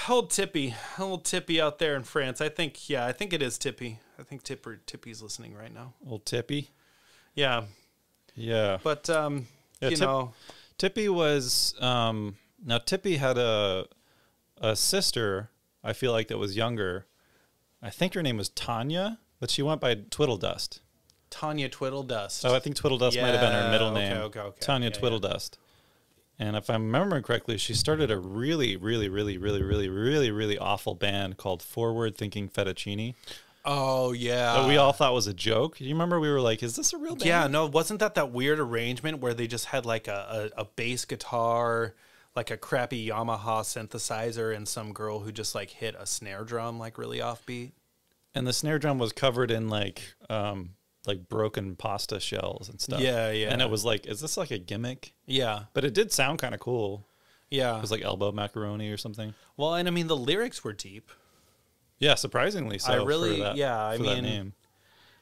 Speaker 1: old Tippy out there in France. I think it is Tippy. I think Tippy's listening right now.
Speaker 2: Old Tippy.
Speaker 1: Yeah.
Speaker 2: Yeah.
Speaker 1: But you know,
Speaker 2: Tippy was now Tippy had a sister, I feel like, that was younger. I think her name was Tanya, but she went by Twiddledust.
Speaker 1: Tanya Twiddledust.
Speaker 2: Oh, I think Twiddledust might have been her middle name.
Speaker 1: Okay.
Speaker 2: Tanya Twiddledust. And if I'm remembering correctly, she started a really awful band called Forward Thinking Fettuccine.
Speaker 1: Oh, yeah.
Speaker 2: That we all thought was a joke. You remember we were like, is this a real band?
Speaker 1: Yeah, no, wasn't that weird arrangement where they just had like a bass guitar, like a crappy Yamaha synthesizer, and some girl who just like hit a snare drum like really offbeat?
Speaker 2: And the snare drum was covered in like broken pasta shells and stuff.
Speaker 1: Yeah.
Speaker 2: And it was like, is this like a gimmick?
Speaker 1: Yeah.
Speaker 2: But it did sound kind of cool.
Speaker 1: Yeah.
Speaker 2: It was like elbow macaroni or something.
Speaker 1: Well, and I mean, the lyrics were deep.
Speaker 2: Yeah, surprisingly so.
Speaker 1: I really,
Speaker 2: for that,
Speaker 1: yeah,
Speaker 2: for
Speaker 1: I
Speaker 2: that
Speaker 1: mean,
Speaker 2: name.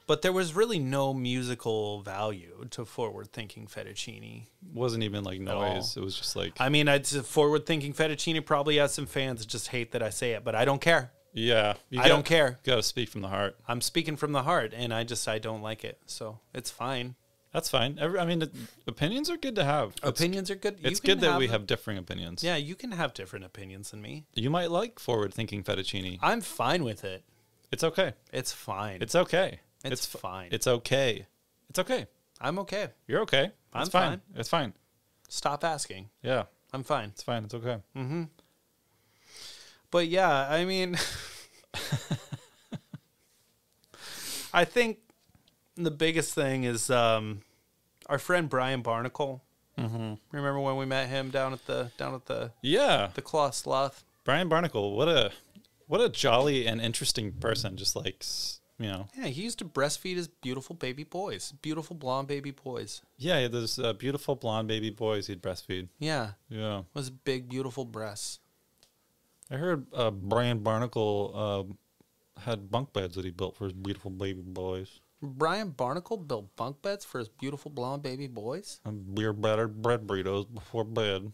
Speaker 1: But there was really no musical value to Forward Thinking Fettuccine.
Speaker 2: Wasn't even like noise. It was just like,
Speaker 1: I mean, Forward Thinking Fettuccine probably has some fans that just hate that I say it, but I don't care.
Speaker 2: yeah,
Speaker 1: I don't care.
Speaker 2: Got to speak from the heart.
Speaker 1: I'm speaking from the heart, and I don't like it, so it's fine.
Speaker 2: That's fine. I mean, opinions are good to have.
Speaker 1: Opinions are good.
Speaker 2: It's good that we have differing opinions.
Speaker 1: Yeah, you can have different opinions than me.
Speaker 2: You might like forward-thinking fettuccine.
Speaker 1: I'm fine with it.
Speaker 2: It's okay.
Speaker 1: It's fine.
Speaker 2: It's okay.
Speaker 1: It's fine.
Speaker 2: It's okay. It's okay.
Speaker 1: I'm okay.
Speaker 2: You're okay.
Speaker 1: I'm
Speaker 2: It's fine.
Speaker 1: fine.
Speaker 2: It's fine.
Speaker 1: Stop asking.
Speaker 2: Yeah.
Speaker 1: I'm fine.
Speaker 2: It's fine. It's okay.
Speaker 1: Mm-hmm. But yeah, I mean, I think the biggest thing is our friend Brian Barnacle.
Speaker 2: Mm-hmm.
Speaker 1: Remember when we met him down at the
Speaker 2: Yeah.
Speaker 1: the Claw Sloth?
Speaker 2: Brian Barnacle, what a jolly and interesting person. Just like, you know.
Speaker 1: Yeah, he used to breastfeed his beautiful baby boys, beautiful blonde baby boys.
Speaker 2: Yeah, he had those beautiful blonde baby boys he'd breastfeed.
Speaker 1: Yeah,
Speaker 2: Yeah.
Speaker 1: was big, beautiful breasts.
Speaker 2: I heard Brian Barnacle had bunk beds that he built for his beautiful baby boys.
Speaker 1: Brian Barnacle built bunk beds for his beautiful blonde baby boys.
Speaker 2: And beer battered bread burritos before bed.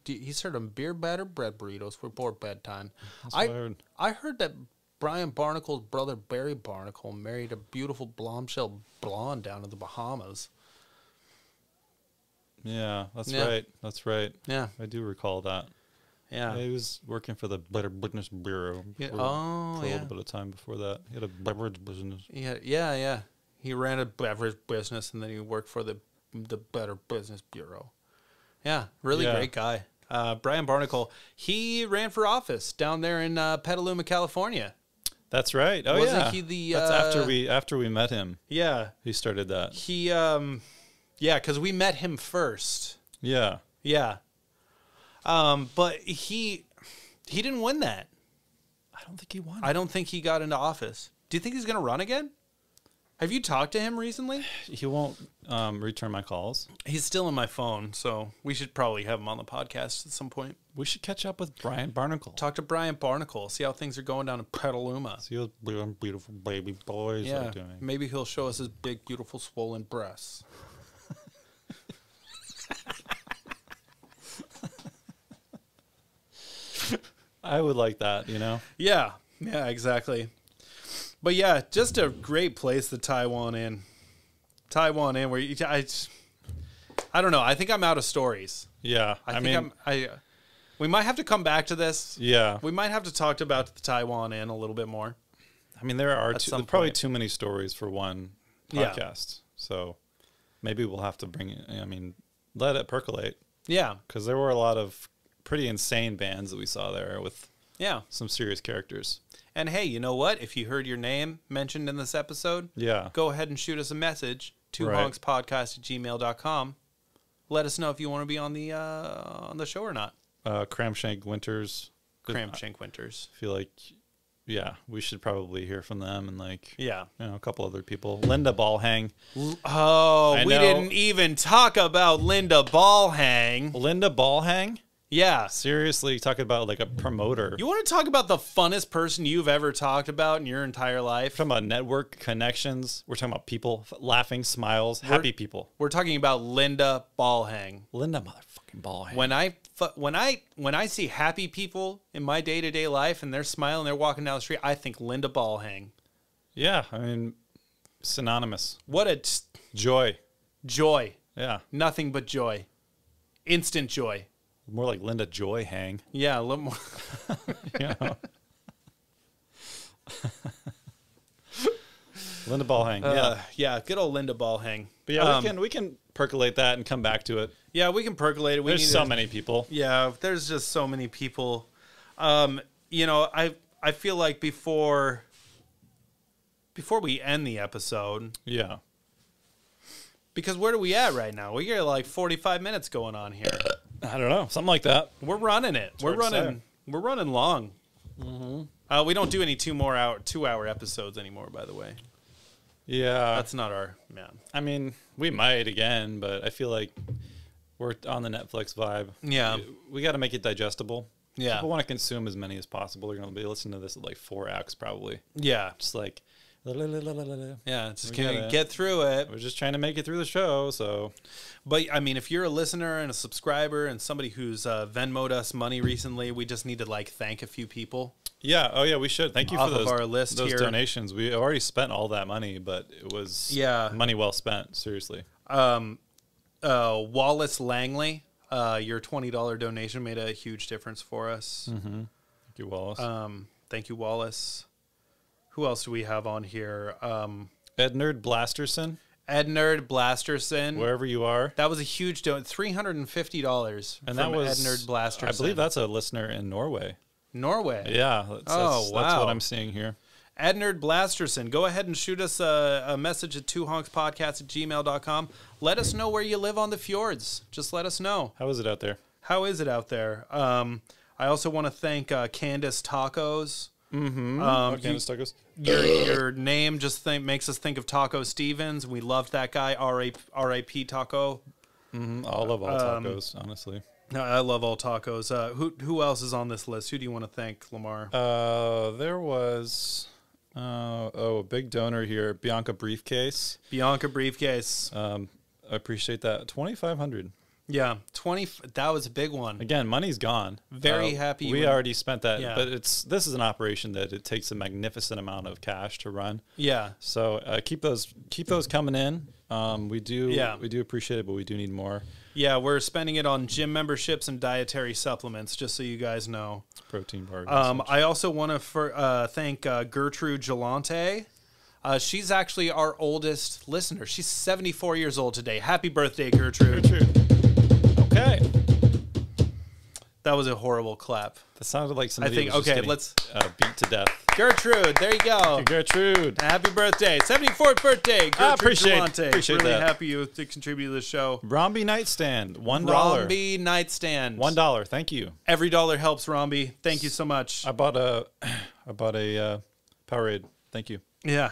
Speaker 1: He served them beer battered bread burritos before bedtime.
Speaker 2: That's what I heard.
Speaker 1: I heard that Brian Barnacle's brother Barry Barnacle married a beautiful bombshell blonde down in the Bahamas.
Speaker 2: Yeah, that's
Speaker 1: Yeah.
Speaker 2: right. That's right.
Speaker 1: Yeah,
Speaker 2: I do recall that.
Speaker 1: yeah.
Speaker 2: He was working for the Better Business Bureau
Speaker 1: Yeah,
Speaker 2: for,
Speaker 1: oh,
Speaker 2: for a
Speaker 1: yeah.
Speaker 2: little bit of time before that. He had a beverage business.
Speaker 1: Yeah. He ran a beverage business and then he worked for the Better Business Bureau. Yeah, really
Speaker 2: Yeah.
Speaker 1: great guy. Brian Barnacle, he ran for office down there in Petaluma, California.
Speaker 2: That's right. Oh
Speaker 1: Wasn't
Speaker 2: yeah.
Speaker 1: he the,
Speaker 2: That's after we met him.
Speaker 1: Yeah.
Speaker 2: He started that.
Speaker 1: He, yeah, because we met him first.
Speaker 2: Yeah.
Speaker 1: Yeah. But he didn't win that.
Speaker 2: I don't think he won.
Speaker 1: I don't think he got into office. Do you think he's going to run again? Have you talked to him recently?
Speaker 2: He won't return my calls.
Speaker 1: He's still in my phone, so we should probably have him on the podcast at some point.
Speaker 2: We should catch up with Brian Barnacle.
Speaker 1: Talk to Brian Barnacle, see how things are going down in Petaluma.
Speaker 2: See those beautiful baby boys
Speaker 1: Yeah,
Speaker 2: are doing.
Speaker 1: maybe he'll show us his big, beautiful, swollen breasts.
Speaker 2: I would like that, you know?
Speaker 1: Yeah, exactly. But yeah, just a great place, the Taiwan Inn. Taiwan Inn, where I don't know. I think I'm out of stories.
Speaker 2: Yeah.
Speaker 1: We might have to come back to this.
Speaker 2: Yeah.
Speaker 1: We might have to talk about the Taiwan Inn a little bit more.
Speaker 2: I mean, there are
Speaker 1: some
Speaker 2: probably
Speaker 1: point.
Speaker 2: too many stories for one
Speaker 1: Yeah.
Speaker 2: podcast. So maybe we'll have to let it percolate.
Speaker 1: Yeah.
Speaker 2: Because there were a lot of pretty insane bands that we saw there with
Speaker 1: Yeah.
Speaker 2: some serious characters.
Speaker 1: And hey, you know what? If you heard your name mentioned in this episode,
Speaker 2: Yeah.
Speaker 1: go ahead and shoot us a message to
Speaker 2: Right.
Speaker 1: honkspodcast@gmail.com. Let us know if you want to be on the show or not.
Speaker 2: Cramshank Winters.
Speaker 1: Cramshank Winters.
Speaker 2: I feel like, yeah, we should probably hear from them and
Speaker 1: Yeah.
Speaker 2: a couple other people. Linda Ballhang.
Speaker 1: Oh,
Speaker 2: I
Speaker 1: we
Speaker 2: know.
Speaker 1: didn't even talk about Linda Ballhang.
Speaker 2: Linda Ballhang?
Speaker 1: Yeah.
Speaker 2: Seriously, talking about like a promoter.
Speaker 1: You want to talk about the funnest person you've ever talked about in your entire life?
Speaker 2: We're talking about network connections. We're talking about people, laughing, smiles, happy people.
Speaker 1: We're talking about Linda Ballhang.
Speaker 2: Linda motherfucking Ballhang.
Speaker 1: When I see happy people in my day-to-day life and they're smiling, they're walking down the street, I think Linda Ballhang.
Speaker 2: Yeah, I mean, synonymous.
Speaker 1: What a
Speaker 2: Joy.
Speaker 1: joy.
Speaker 2: Yeah.
Speaker 1: Nothing but joy. Instant joy.
Speaker 2: More like Linda Joy Hang.
Speaker 1: Yeah, a little more.
Speaker 2: Yeah. Linda Ballhang. Yeah.
Speaker 1: Yeah, good old Linda Ballhang.
Speaker 2: But yeah, we can percolate that and come back to it.
Speaker 1: Yeah, we can percolate it.
Speaker 2: There's so many people.
Speaker 1: Yeah, there's just so many people. I feel like before we end the episode,
Speaker 2: Yeah.
Speaker 1: because where are we at right now? We got like 45 minutes going on here.
Speaker 2: I don't know. Something like that.
Speaker 1: We're running it. We're
Speaker 2: hard to
Speaker 1: running. We're running long. Mm-hmm. We don't do any 2-hour episodes anymore. By the way,
Speaker 2: Yeah.
Speaker 1: that's not our man.
Speaker 2: I mean, we might again, but I feel like we're on the Netflix vibe.
Speaker 1: Yeah.
Speaker 2: We got to make it digestible.
Speaker 1: Yeah.
Speaker 2: People want to consume as many as possible. They're going to be listening to this at like 4 acts probably.
Speaker 1: Yeah.
Speaker 2: Just like,
Speaker 1: Yeah. Just
Speaker 2: We
Speaker 1: can
Speaker 2: gotta-
Speaker 1: get through it.
Speaker 2: we're just trying to make it through the show. So
Speaker 1: But I mean, if you're a listener and a subscriber and somebody who's Venmo'd us money recently, we just need to like thank a few people.
Speaker 2: yeah. Oh yeah, we should. Thank you
Speaker 1: Off
Speaker 2: for
Speaker 1: of
Speaker 2: those,
Speaker 1: our list
Speaker 2: those
Speaker 1: here.
Speaker 2: donations. We already spent all that money, but it was money well spent. Seriously.
Speaker 1: Wallace Langley, your $20 donation made a huge difference for us.
Speaker 2: Thank you, Wallace.
Speaker 1: Thank you, Wallace. Who else do we have on here?
Speaker 2: Ednerd Blasterson,
Speaker 1: Ednerd Blasterson.
Speaker 2: wherever you are.
Speaker 1: That was a huge donation, $350
Speaker 2: And
Speaker 1: from
Speaker 2: that was
Speaker 1: Ednerd Blasterson.
Speaker 2: I believe that's a listener in Norway.
Speaker 1: Norway.
Speaker 2: Yeah. That's
Speaker 1: wow.
Speaker 2: what I'm seeing here.
Speaker 1: Ednerd Blasterson, go ahead and shoot us a message at twohonkspodcast@gmail.com. Let us know where you live on the fjords. Just let us know.
Speaker 2: How is it out there?
Speaker 1: How is it out there? I also want to thank Candace Tacos.
Speaker 2: Candace Tacos.
Speaker 1: Your name just makes us think of Taco Stevens. We loved that guy. R.I.P. Taco.
Speaker 2: I love all tacos, honestly.
Speaker 1: I love all tacos. Who else is on this list? Who do you want to thank, Lamar?
Speaker 2: There was a big donor here, Bianca Briefcase.
Speaker 1: Bianca Briefcase.
Speaker 2: I appreciate that. 2,500.
Speaker 1: Yeah, 20. That was a big one.
Speaker 2: Again, money's gone.
Speaker 1: Very happy.
Speaker 2: We already spent that,
Speaker 1: Yeah.
Speaker 2: but this is an operation that it takes a magnificent amount of cash to run.
Speaker 1: Yeah.
Speaker 2: So keep those coming in. We do appreciate it, but we do need more.
Speaker 1: Yeah, we're spending it on gym memberships and dietary supplements, just so you guys know.
Speaker 2: Protein bars.
Speaker 1: I also want to thank Gertrude Gelante. She's actually our oldest listener. She's 74 years old today. Happy birthday, Gertrude.
Speaker 2: Okay.
Speaker 1: That was a horrible clap.
Speaker 2: That sounded like somebody was
Speaker 1: okay,
Speaker 2: just
Speaker 1: let's
Speaker 2: beat to death.
Speaker 1: Gertrude, there you go.
Speaker 2: Gertrude.
Speaker 1: Happy birthday. 74th birthday, Gertrude
Speaker 2: Appreciate
Speaker 1: really
Speaker 2: that.
Speaker 1: happy you to contribute to the show.
Speaker 2: Romby nightstand, $1.
Speaker 1: Romby nightstand.
Speaker 2: $1. Thank you.
Speaker 1: Every dollar helps, Romby. Thank you so much.
Speaker 2: I bought a Powerade. Thank you.
Speaker 1: Yeah.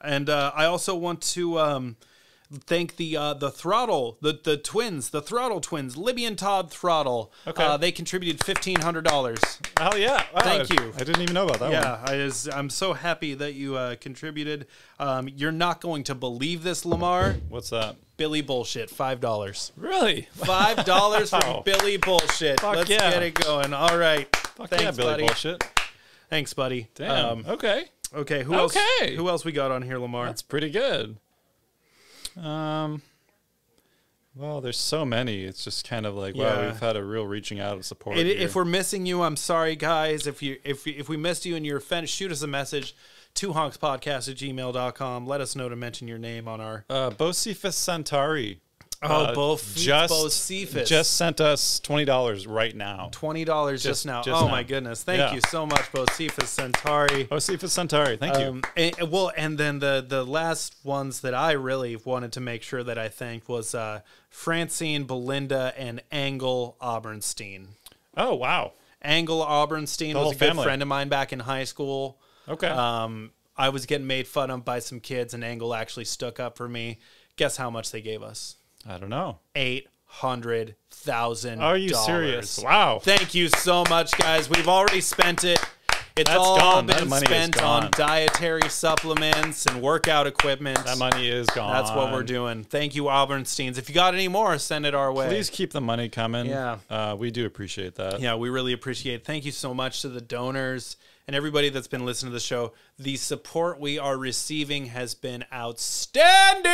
Speaker 1: And I also want to thank the Throttle, the twins, the Throttle twins, Libby and Todd Throttle.
Speaker 2: Okay.
Speaker 1: They contributed $1,500.
Speaker 2: Oh yeah. Wow,
Speaker 1: Thank you.
Speaker 2: I didn't even know about that one.
Speaker 1: Yeah, I'm so happy that you contributed. You're not going to believe this, Lamar.
Speaker 2: What's that?
Speaker 1: Billy Bullshit, $5.
Speaker 2: Really?
Speaker 1: $5 from
Speaker 2: Wow.
Speaker 1: Billy Bullshit.
Speaker 2: Fuck
Speaker 1: Let's
Speaker 2: yeah.
Speaker 1: get it going. All right.
Speaker 2: Fuck
Speaker 1: Thanks,
Speaker 2: yeah, Billy
Speaker 1: buddy.
Speaker 2: Bullshit.
Speaker 1: Thanks, buddy.
Speaker 2: Damn. Okay.
Speaker 1: Okay. Who else? Who else we got on here, Lamar?
Speaker 2: That's pretty good. Well, there's so many. It's just kind of like, wow,
Speaker 1: Yeah.
Speaker 2: we've had a real reaching out of support.
Speaker 1: If we're missing you, I'm sorry, guys. If we missed you and you're offended, shoot us a message. twohonkspodcast@gmail.com. Let us know to mention your name on our.
Speaker 2: Bocephus Centauri.
Speaker 1: Bocephus
Speaker 2: just sent us $20 right now.
Speaker 1: $20 just now.
Speaker 2: just now.
Speaker 1: My goodness! Thank you so much, Bocephus Centauri.
Speaker 2: Bocephus Centauri, thank you.
Speaker 1: And then the last ones that I really wanted to make sure that I thanked was Francine, Belinda, and Angle Aubernstein.
Speaker 2: Oh wow!
Speaker 1: Angle Aubernstein was a good friend of mine back in high school.
Speaker 2: Okay.
Speaker 1: I was getting made fun of by some kids, and Angle actually stuck up for me. Guess how much they gave us?
Speaker 2: I don't know.
Speaker 1: $800,000.
Speaker 2: Are you serious? Wow.
Speaker 1: Thank you so much, guys. We've already spent it. It's all
Speaker 2: gone. That
Speaker 1: been
Speaker 2: money is
Speaker 1: spent on
Speaker 2: gone.
Speaker 1: dietary supplements and workout equipment.
Speaker 2: That money is gone.
Speaker 1: That's what we're doing. Thank you, Aubernsteins. If you got any more, send it our way.
Speaker 2: Please keep the money coming.
Speaker 1: Yeah.
Speaker 2: We do appreciate that.
Speaker 1: Yeah, we really appreciate it. Thank you so much to the donors and everybody that's been listening to the show. The support we are receiving has been outstanding.
Speaker 2: We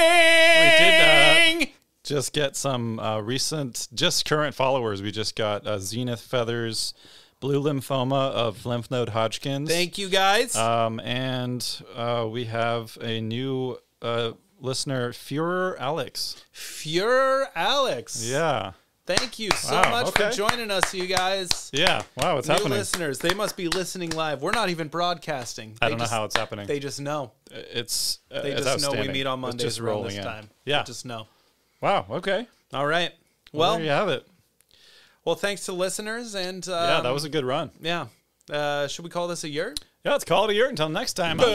Speaker 2: did just get some current followers. We just got Zenith Feathers, Blue Lymphoma of Lymph Node Hodgkin's.
Speaker 1: Thank you, guys.
Speaker 2: And we have a new listener, Führer Alex.
Speaker 1: Führer Alex.
Speaker 2: Yeah.
Speaker 1: Thank you so much for joining us, you guys.
Speaker 2: Yeah. Wow, what's happening?
Speaker 1: New listeners, they must be listening live. We're not even broadcasting.
Speaker 2: I don't know how it's happening.
Speaker 1: They just know.
Speaker 2: They
Speaker 1: just know we meet on Mondays around this time.
Speaker 2: Yeah.
Speaker 1: They just know.
Speaker 2: Wow, okay.
Speaker 1: All right. Well,
Speaker 2: there you have it.
Speaker 1: Well, thanks to listeners. And
Speaker 2: yeah, that was a good run.
Speaker 1: Yeah. Should we call this a year?
Speaker 2: Yeah, let's call it a year until next time.
Speaker 1: Bye.